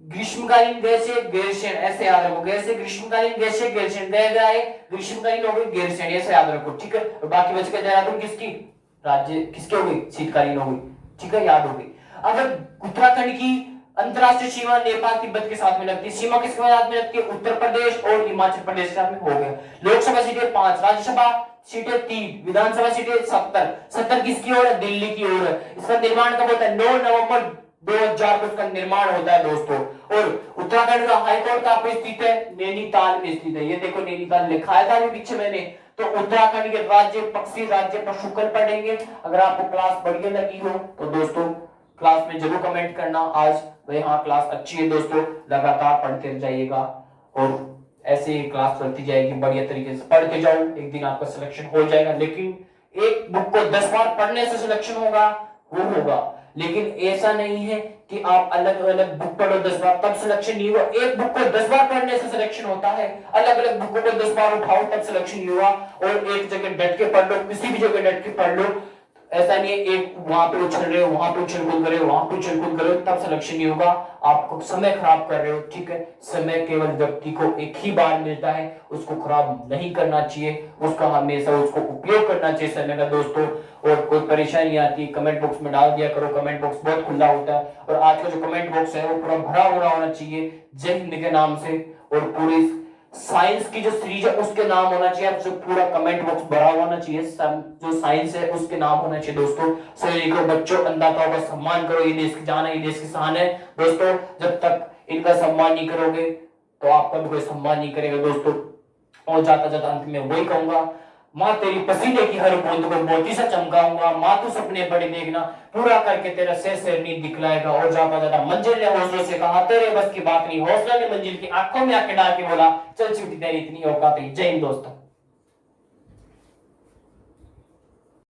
ग्रीष्मकालीन गए से गैरसैंण, ऐसे याद रखो। गए से ग्रीष्मकालीन गए से गैरसैंण, गए ग्रीष्मकालीन हो गई गैरसैंण, ऐसे याद रखो, ठीक है। और बाकी बच गया देहरादून, किसकी राज्य किसकी हो गई? शीतकालीन हो गई, ठीक है, याद हो गई। अगर उत्तराखंड की अंतरराष्ट्रीय सीमा नेपाल तिब्बत के साथ में लगती है, सीमा किसके साथ में लगती है? उत्तर प्रदेश और हिमाचल प्रदेश के साथ में हो गया। लोकसभा सीटें 5, राज्यसभा सीटें 3, विधानसभा सीटें 70 किसकी ओर है? दिल्ली की ओर है। इसका निर्माण कब होता है? 9 नवंबर 2000 को इसका निर्माण होता है दोस्तों। और उत्तराखंड का हाईकोर्ट कहां पे स्थित है? नैनीताल में स्थित है। ये देखो नैनीताल लिखा था अभी पीछे मैंने। तो उत्तराखंड के राज्य पक्षी राज्य पशु कल पढ़ेंगे। अगर आपको क्लास बढ़िया लगी हो तो दोस्तों क्लास में जरूर कमेंट करना आज भाई हाँ क्लास अच्छी है दोस्तों, लगातार पढ़ते जाइएगा और ऐसे ही क्लास चलती जाएगी, बढ़िया तरीके से पढ़ते जाओ, एक दिन आपका सिलेक्शन हो जाएगा। लेकिन एक बुक को 10 बार पढ़ने से सिलेक्शन होगा वो होगा, लेकिन ऐसा नहीं है कि आप अलग अलग बुक पढ़ो 10 बार तब सिलेक्शन नहीं होगा। एक बुक को 10 बार पढ़ने से सिलेक्शन होता है, अलग अलग बुकों को 10 बार उठाओ तब सिलेक्शन नहीं होगा। और एक जगह डट के पढ़ लो, किसी भी जगह डट के पढ़ लो, ऐसा नहीं है एक वहां पे उछल रहे हो वहां पे उछल कूद कर रहे हो वहां पे उछल कूद कर रहे हो तब सिलेक्शन नहीं होगा। आपको समय खराब कर रहे हो, ठीक है। समय केवल व्यक्ति को एक ही बार मिलता है, उसको खराब नहीं करना चाहिए, उसका हमेशा उसको उपयोग करना चाहिए समय का दोस्तों। और कोई परेशानी आती है कमेंट बॉक्स में डाल दिया करो, कमेंट बॉक्स बहुत खुला होता है और आज का जो कमेंट बॉक्स है वो पूरा भरा हुआ होना चाहिए जय हिंद के नाम से। और पूरी साइंस की जो सीरीज है उसके नाम होना चाहिए, जो पूरा कमेंट बॉक्स भरा होना चाहिए, जो साइंस है उसके नाम होना चाहिए दोस्तों। सैनिकों बच्चों अन्नदाताओं का सम्मान करो, ये देश की जान है, ये देश की शान है दोस्तों। जब तक इनका सम्मान नहीं करोगे तो आपका भी कोई सम्मान नहीं करेगा दोस्तों। और जाता जाता अंत में वही कहूंगा, माँ तेरी पसीने की हर बूंद को मोती सा चमकाऊंगा, माँ तू सपने बड़े देखना पूरा करके तेरा सिर नींद दिखलाएगा। और जाता जाता मंजिल ने हौसलों से कहा तेरे बस की बात नहीं, हौसला ने मंजिल की आंखों में आंखें डाल के बोला चल छुट्टी तेरी इतनी औकात है। जय हिंद दोस्तों।